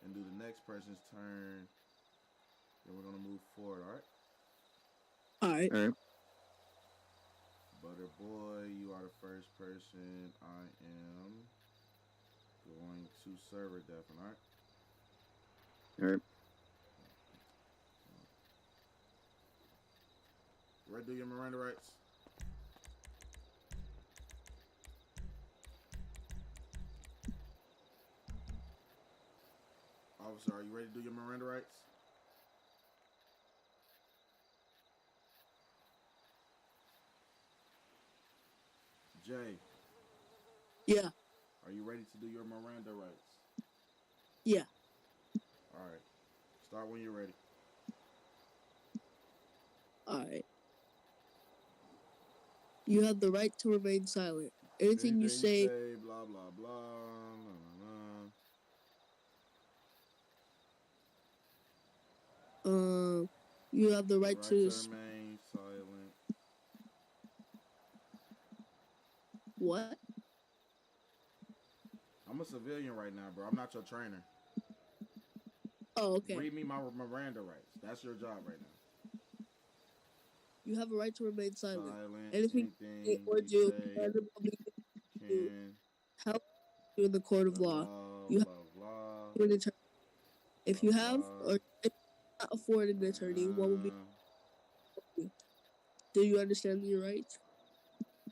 and do the next person's turn. Then we're going to move forward, all right? All right. All right. Butter boy, you are the first person. I am going to server deafen, all right? All right. You ready to do your Miranda rights? Officer, are you ready to do your Miranda rights? Jay, Yeah. are you ready to do your Miranda rights? Yeah. All right. Start when you're ready. All right. You have the right to remain silent. Anything you say, blah, blah, blah, you have the right to remain silent. What? I'm a civilian right now, bro. I'm not your trainer. Oh, okay. Read me my Miranda rights. That's your job right now. You have a right to remain silent. Silent. Anything you say or You do say can and will be can. held you in the court of law. Blah You have blah blah. an attorney. If Blah you have blah. or cannot afford an attorney, what will be? Do you understand your rights?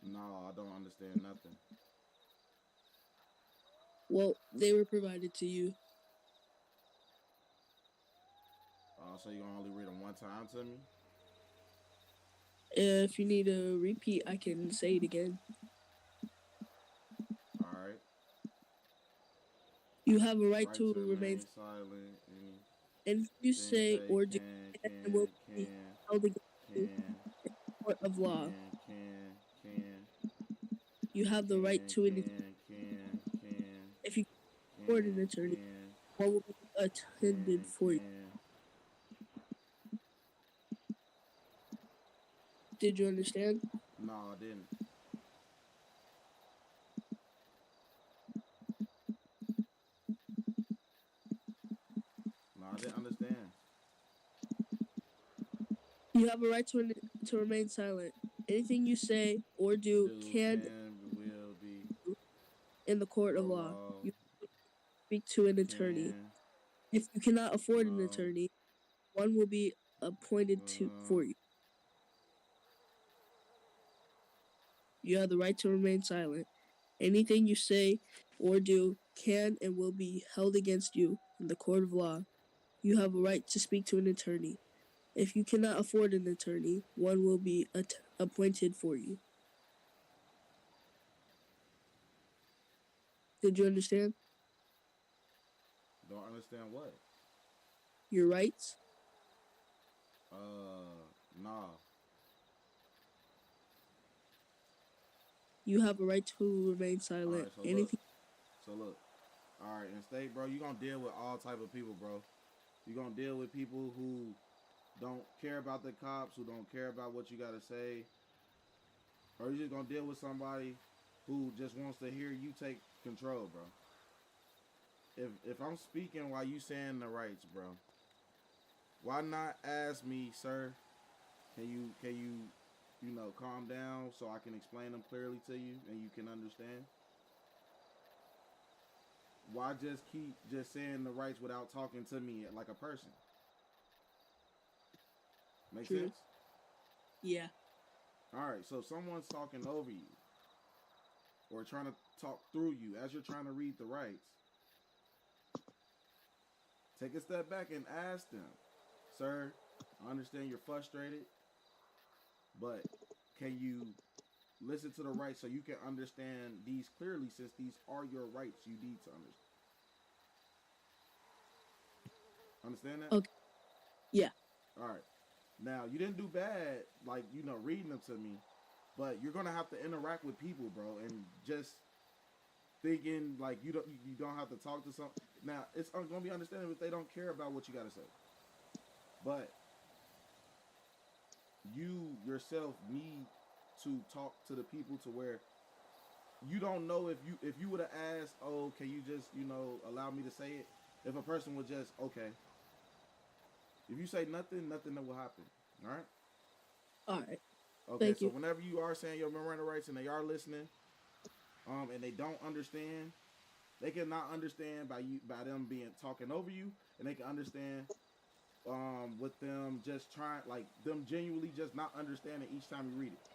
No, I don't understand nothing. Well, they were provided to you. So you gonna only read them one time to me? If you need a repeat, I can say it again. All right. You have a right Right to to remain remain silent. and if you say or do Can, and will be held against you can, in the court of law. can, You have the right to an can, if you afford an attorney, one will be attended for you. Did you understand? No, I didn't. No, I didn't understand. You have a right to remain silent. Anything you say or do can Will be in the court of law. You speak to an attorney. If you cannot afford an attorney, one will be appointed for you. You have the right to remain silent. Anything you say or do can and will be held against you in the court of law. You have a right to speak to an attorney. If you cannot afford an attorney, one will be appointed for you. Did you understand? Don't understand what? Your rights? Nah. You have a right to remain silent. Alright, Anything. So look. Alright, in state, bro, you gonna deal with all type of people, bro. You gonna deal with people who don't care about the cops, who don't care about what you gotta say. Or you just gonna deal with somebody who just wants to hear you take control, bro. If I'm speaking while you saying the rights, bro, why not ask me, sir, can you know, calm down so I can explain them clearly to you and you can understand? Why just keep just saying the rights without talking to me like a person? Make True. sense? Yeah. Alright, so if someone's talking over you or trying to talk through you as you're trying to read the rights, take a step back and ask them, sir, I understand you're frustrated, but can you listen to the rights so you can understand these clearly, since these are your rights you need to understand. Understand that? Okay. Yeah. All right. Now, you didn't do bad, like, you know, reading them to me, but you're going to have to interact with people, bro, and just thinking, like, you don't have to talk to some. Now, it's going to be understandable if they don't care about what you got to say. But you yourself need to talk to the people to where you don't know if you would have asked, oh, can you just, you know, allow me to say it? If a person would just, okay. If you say nothing that will happen. All right? All right. Okay, Thank so you. whenever you are saying your Miranda rights and they are listening, and they don't understand, they cannot understand by them being talking over you, and they can understand with them just trying, like, them genuinely just not understanding each time you read it.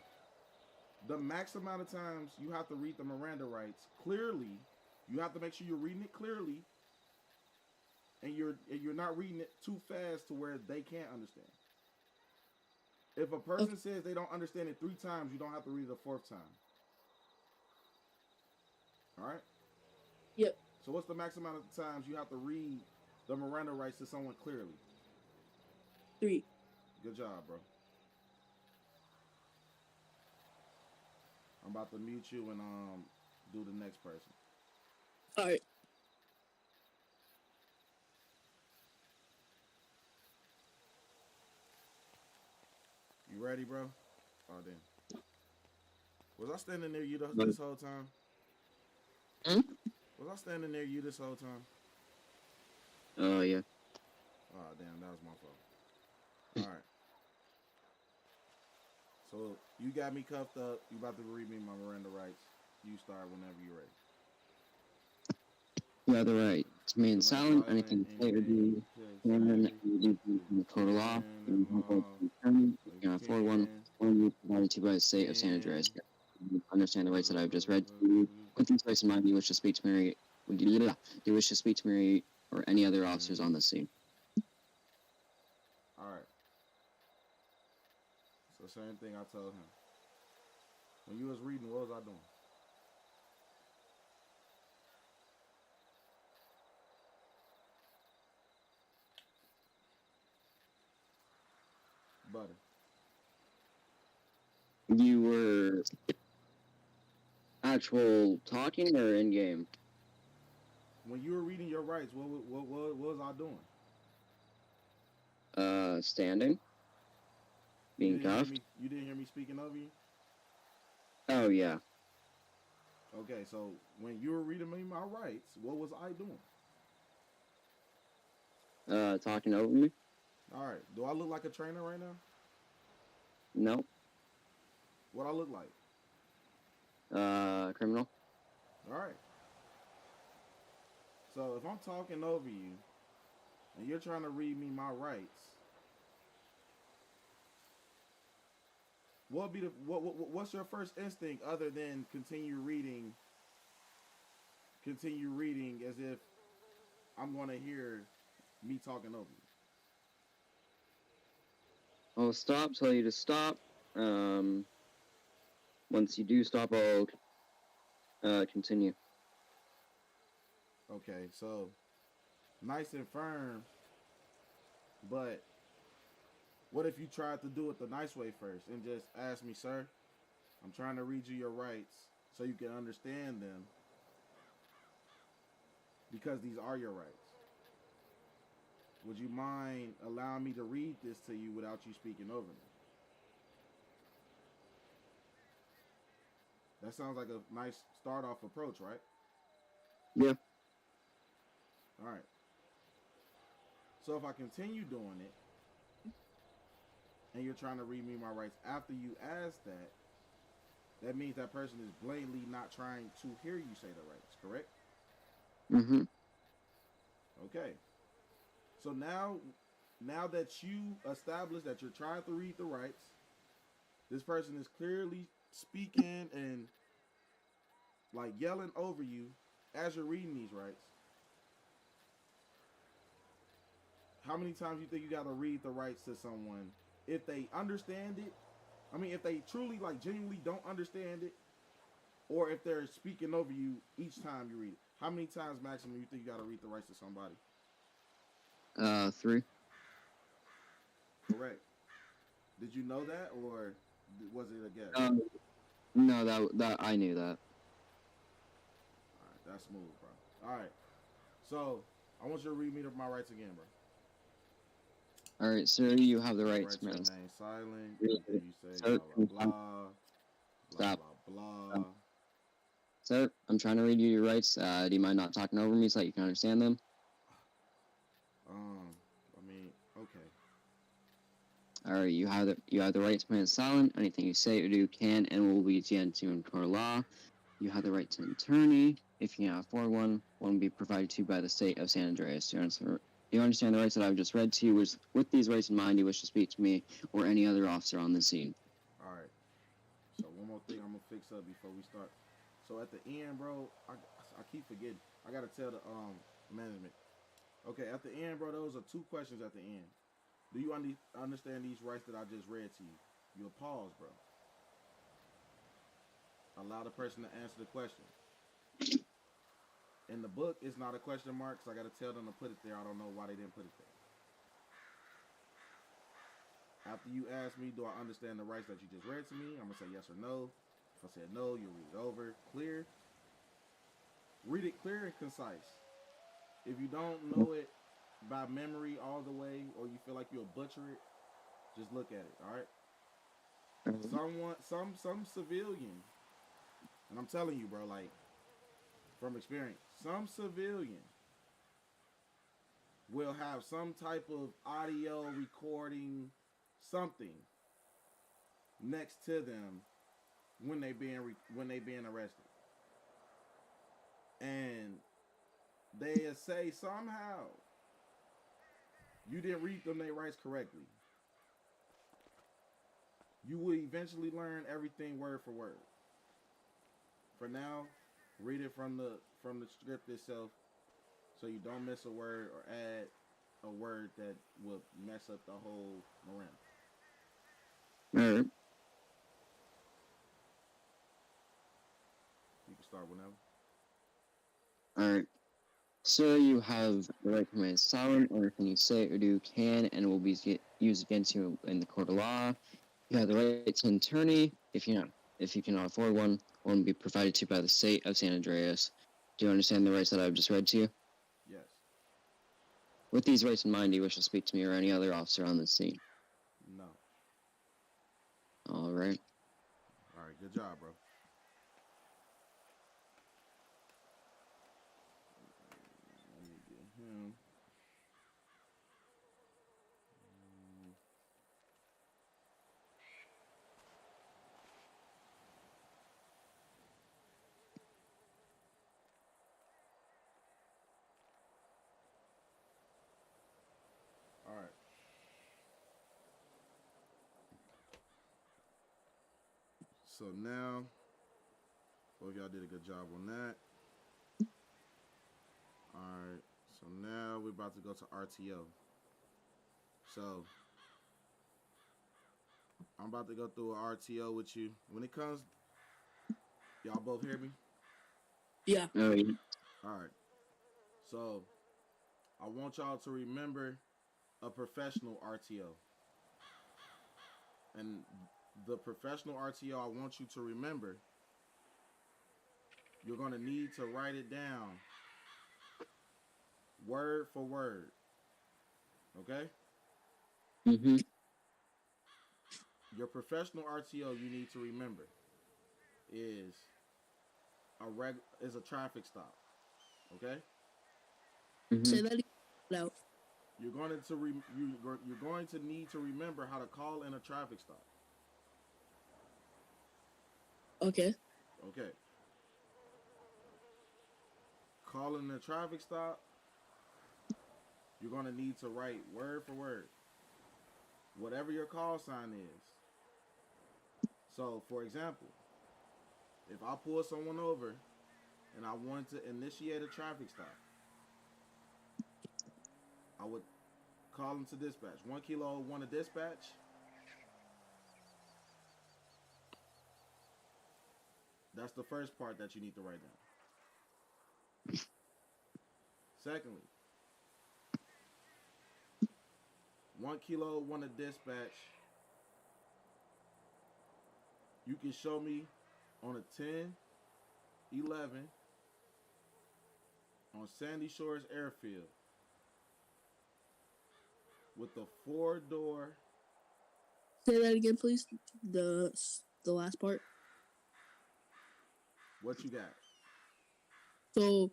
The max amount of times you have to read the Miranda rights clearly, you have to make sure you're reading it clearly, and you're not reading it too fast to where they can't understand. If a person says they don't understand it 3 times, you don't have to read it a 4th time. All right? Yep. So what's the max amount of times you have to read the Miranda rights to someone clearly? 3. Good job, bro. I'm about to mute you and do the next person. All right. You ready, bro? Oh, damn. Was I standing near you this whole time? Hmm? Was I standing near you this whole time? Oh, yeah. Oh, damn, that was my fault. All right. So you got me cuffed up. You about to read me my Miranda rights. You start whenever you're ready. You have the right to remain silent. Anything you say or do can and will be in the code of law. You have the attorney. You can afford one you provided to you by the state of San Andreas. You understand the rights that I've just read to you. With these rights in mind, you wish to speak to me. You wish to speak to me or any other officers on the scene. All right. So same thing I told him. When you was reading, what was I doing? Butter. You were actual talking or in game? When you were reading your rights, what was I doing? Standing, being cuffed. You didn't hear me speaking over you? Oh yeah. Okay, so when you were reading me my rights, what was I doing? Talking over me. All right. Do I look like a trainer right now? No. What I look like? Criminal. All right. So if I'm talking over you and you're trying to read me my rights, what's your first instinct other than continue reading as if I'm going to hear me talking over you? I'll stop, tell you to stop. Once you do stop, I'll continue. Okay, so nice and firm, but what if you tried to do it the nice way first and just ask me, sir, I'm trying to read you your rights so you can understand them because these are your rights. Would you mind allowing me to read this to you without you speaking over me? That sounds like a nice start-off approach, right? Yeah. All right. So if I continue doing it, and you're trying to read me my rights after you ask that, that means that person is blatantly not trying to hear you say the rights, correct? Mm-hmm. Okay. So now that you establish that you're trying to read the rights, this person is clearly speaking and like yelling over you as you're reading these rights. How many times you think you got to read the rights to someone if they understand it? I mean, if they truly, like, genuinely don't understand it, or if they're speaking over you each time you read it. How many times maximum you think you got to read the rights to somebody? 3. Correct. Did you know that, or was it a guess? No, that I knew that. All right, that's smooth, bro. All right. So, I want you to read me my rights again, bro. All right, sir, you have the right Rights to remain silent. Really? Anything you say, Sir, blah, blah, blah. Stop. Blah, blah. Sir, I'm trying to read you your rights. Do you mind not talking over me so that you can understand them? I mean, okay. All right, you have the right to remain silent. Anything you say or do can and will be against you in court of law. You have the right to an attorney. If you can afford one will be provided to you by the state of San Andreas. Do you understand the rights that I've just read to you? With these rights in mind, you wish to speak to me or any other officer on the scene. All right. So one more thing I'm gonna fix up before we start. So at the end, bro, I keep forgetting. I gotta tell the management. Okay, at the end, bro, those are 2 questions at the end. Do you understand these rights that I just read to you? You'll pause, bro. Allow the person to answer the question. In the book, it's not a question mark, so I gotta tell them to put it there. I don't know why they didn't put it there. After you ask me, do I understand the rights that you just read to me? I'm gonna say yes or no. If I said no, you read it over. Clear. Read it clear and concise. If you don't know it by memory all the way, or you feel like you'll butcher it, just look at it. All right. Some civilian, and I'm telling you, bro, like from experience, some civilian will have some type of audio recording, something next to them when they being arrested, and they say somehow you didn't read them their rights correctly. You will eventually learn everything word for word. For now, read it from the script itself, so you don't miss a word or add a word that will mess up the whole moram. Alright. You can start whenever. Alright. Sir, you have the right to remain silent. Everything you say or do can and will be used against you in the court of law. You have the right to an attorney. If you cannot afford one will be provided to you by the state of San Andreas. Do you understand the rights that I've just read to you? Yes. With these rights in mind, do you wish to speak to me or any other officer on the scene? No. All right. All right. Good job, bro. Let me get him. All right. So now, both y'all did a good job on that. All right. So now we're about to go to RTO. So I'm about to go through an RTO with you. When it comes, y'all both hear me? Yeah. Oh, yeah. All right. So I want y'all to remember a professional RTO. And the professional RTO I want you to remember, you're going to need to write it down word for word. Okay? Mm-hmm. Your professional RTO you need to remember is a traffic stop. Okay? Mm-hmm. Say that out. You're going to need to remember how to call in a traffic stop. Okay. Okay. Calling a traffic stop, you're going to need to write word for word whatever your call sign is. So, for example, if I pull someone over and I want to initiate a traffic stop, I would call them to dispatch. 1K-01 to dispatch. That's the first part that you need to write down. Secondly, 1K-01 to dispatch. You can show me on a 10-11 on Sandy Shores Airfield with the 4-door. Say that again, please. The last part. What you got? So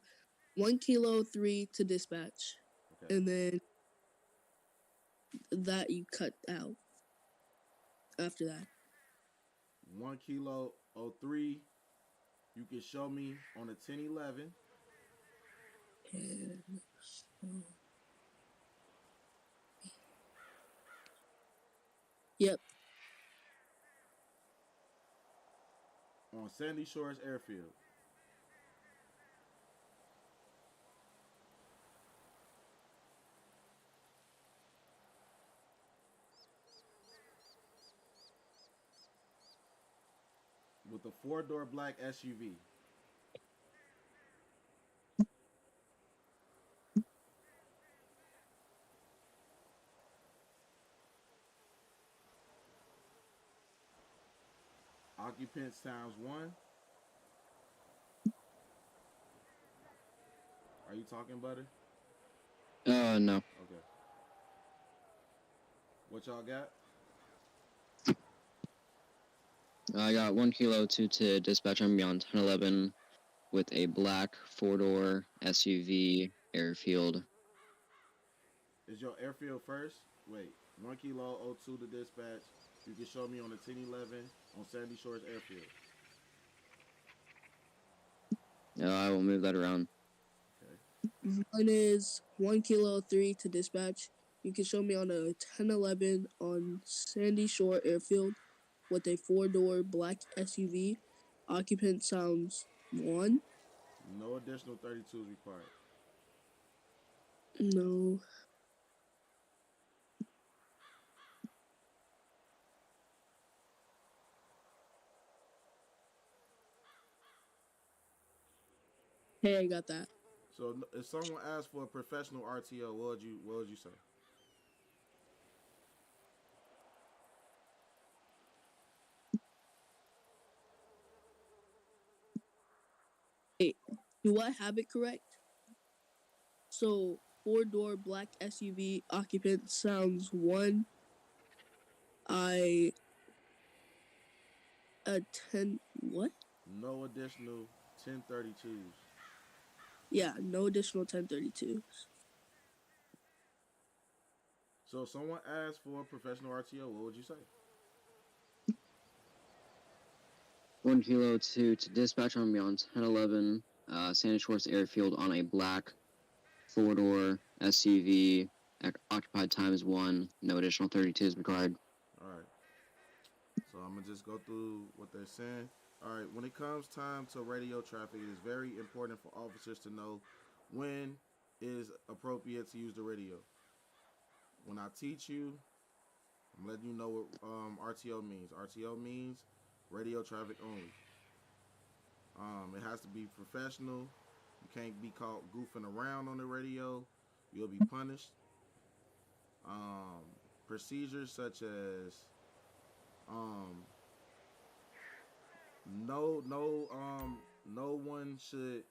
1K-03 to dispatch, Okay. and then that you cut out after that. 1K-03. You can show me on a 10-11. Yep. On Sandy Shores Airfield. With a 4-door black SUV. Occupants times 1. Are you talking, Butter? No. Okay. What y'all got? I got 1K-02 to dispatch on beyond 1011 with a black 4-door SUV airfield. Is your airfield first? Wait, 1 Kilo 02 to dispatch. You can show me on the 1011 on Sandy Shores Airfield. No, I will move that around. Okay. Mine is 1 Kilo 3 to dispatch. You can show me on a 1011 on Sandy Shore Airfield with a 4-door black SUV. Occupant sounds 1. No additional 32s required. No. Hey, I got that. So if someone asked for a professional RTO, what would you say? Hey, do I have it correct? So 4-door black SUV occupant sounds 1. I attend what? No additional 1032s. Yeah, no additional 1032. So if someone asked for a professional RTO, what would you say? 1 Kilo 2 to dispatch on beyond 1011 Sandy Shores Airfield on a black 4-door SUV. Occupied times 1. No additional 32s required. All right. So I'm gonna just go through what they're saying. All right. When it comes time to radio traffic, it is very important for officers to know when it is appropriate to use the radio. When I teach you, I'm letting you know what RTO means. RTO means radio traffic only. It has to be professional. You can't be caught goofing around on the radio. You'll be punished. Procedures such as um, no one should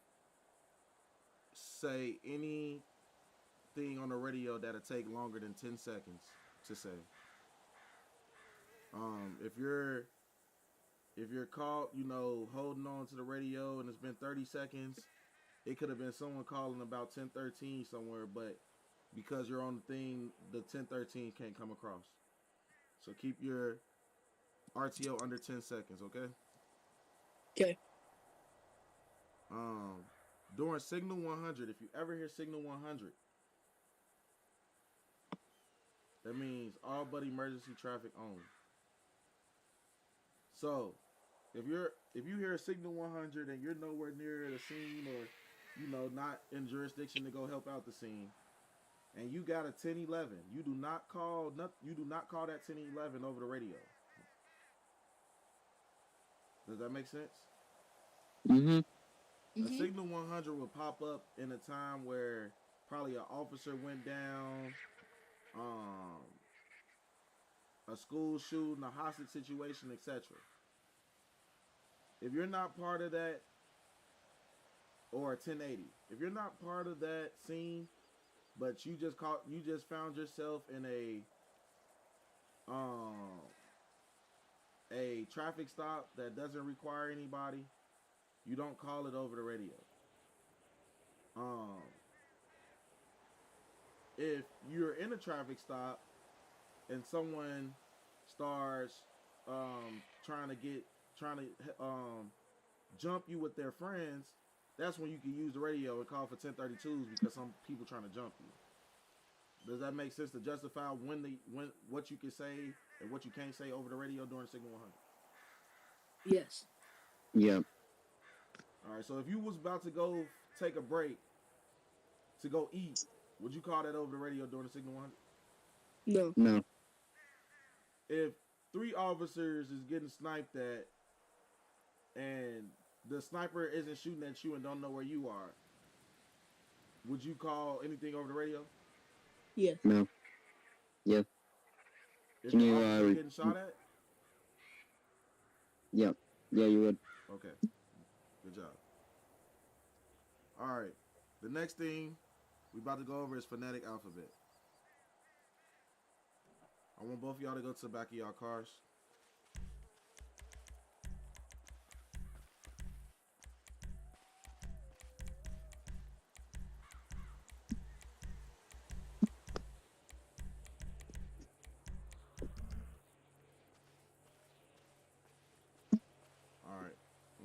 say anything on the radio that'll take longer than 10 seconds to say. If you're caught, holding on to the radio and it's been 30 seconds, it could have been someone calling about 1013 somewhere, but because you're on the thing, the 1013 can't come across. So keep your RTO under 10 seconds, okay? Okay. During Signal 100, if you ever hear Signal 100, that means all but emergency traffic only. So, if you hear Signal 100 and you're nowhere near the scene, or not in jurisdiction to go help out the scene, and you got a 1011, you do not call that 1011 over the radio. Does that make sense? Mm-hmm. A Signal 100 will pop up in a time where probably an officer went down, a school shooting, a hostage situation, etc. If you're not part of that, or a 1080, if you're not part of that scene, but you just found yourself in a traffic stop that doesn't require anybody, you don't call it over the radio. If you're in a traffic stop and someone starts trying to jump you with their friends, that's when you can use the radio and call for 1032s because some people trying to jump you. Does that make sense to justify when what you can say and what you can't say over the radio during Signal 100? Yes. Yep. All right. So if you was about to go take a break to go eat, would you call that over the radio during the Signal 100? No. No. If 3 officers is getting sniped at and the sniper isn't shooting at you and don't know where you are, would you call anything over the radio? Yes. No. Yep. If Can the you, officer getting shot at? Yep. Yeah, you would. Okay. Good job. All right. The next thing we about to go over is phonetic alphabet. I want both of y'all to go to the back of y'all cars.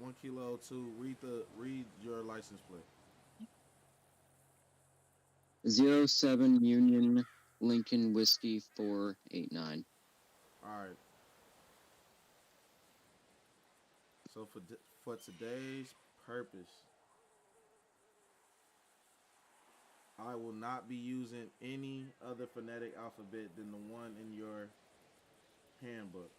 1K-02. Read your license plate. 07 Union Lincoln Whiskey 489. All right. So for today's purpose, I will not be using any other phonetic alphabet than the one in your handbook.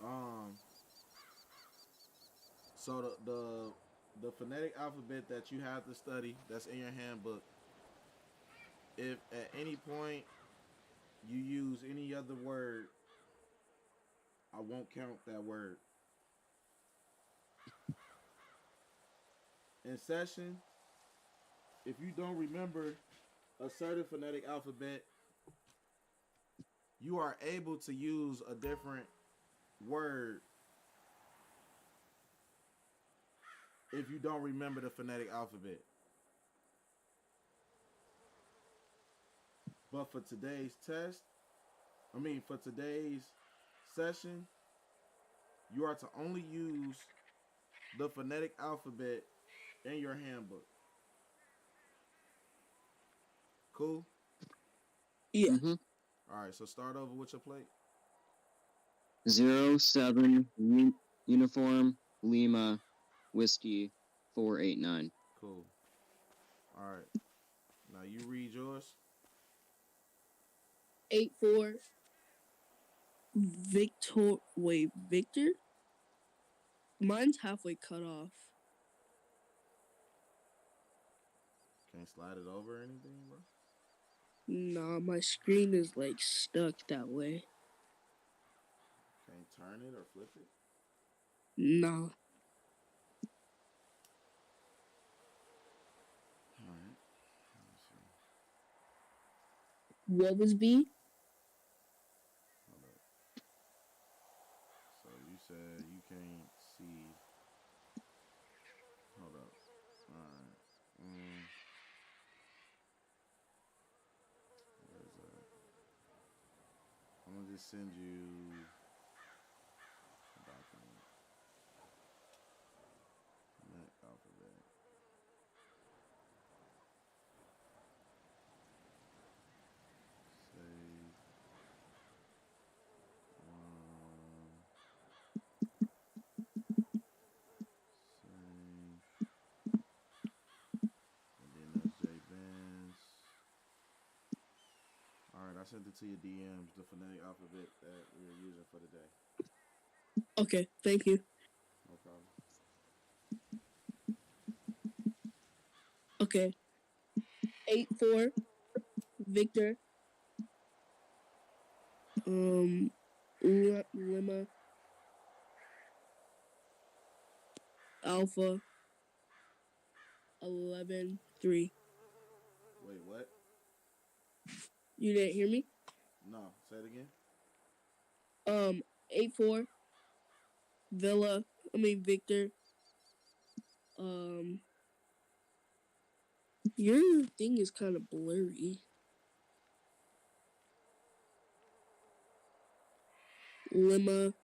Um, so the phonetic alphabet that you have to study, that's in your handbook. If at any point you use any other word, I won't count that word. In session, if you don't remember a certain phonetic alphabet, you are able to use a different word if you don't remember the phonetic alphabet. But for today's for today's session, you are to only use the phonetic alphabet in your handbook. Cool? Yeah. Mm-hmm. All right, so start over with your plate. 07 Uniform Lima Whiskey 489. Cool. All right. Now you read yours. 84 Victor? Mine's halfway cut off. Can't slide it over or anything, bro? Nah, my screen is like stuck that way. Can't turn it or flip it? Nah. All right. Let me see. What was B? Hold up. So you said you can't see. Hold up. All right. Where's that? I'm gonna just send you a document. Net alphabet. Save. Save. And then that's J Benz. Alright, I sent it to your DMs, the phonetic alphabet that we are using for today. Okay, thank you. No problem. Okay. 84 Victor. Lima Alpha 11-3. Wait, what? You didn't hear me? No, say it again. 84 Victor. Your thing is kind of blurry. Lima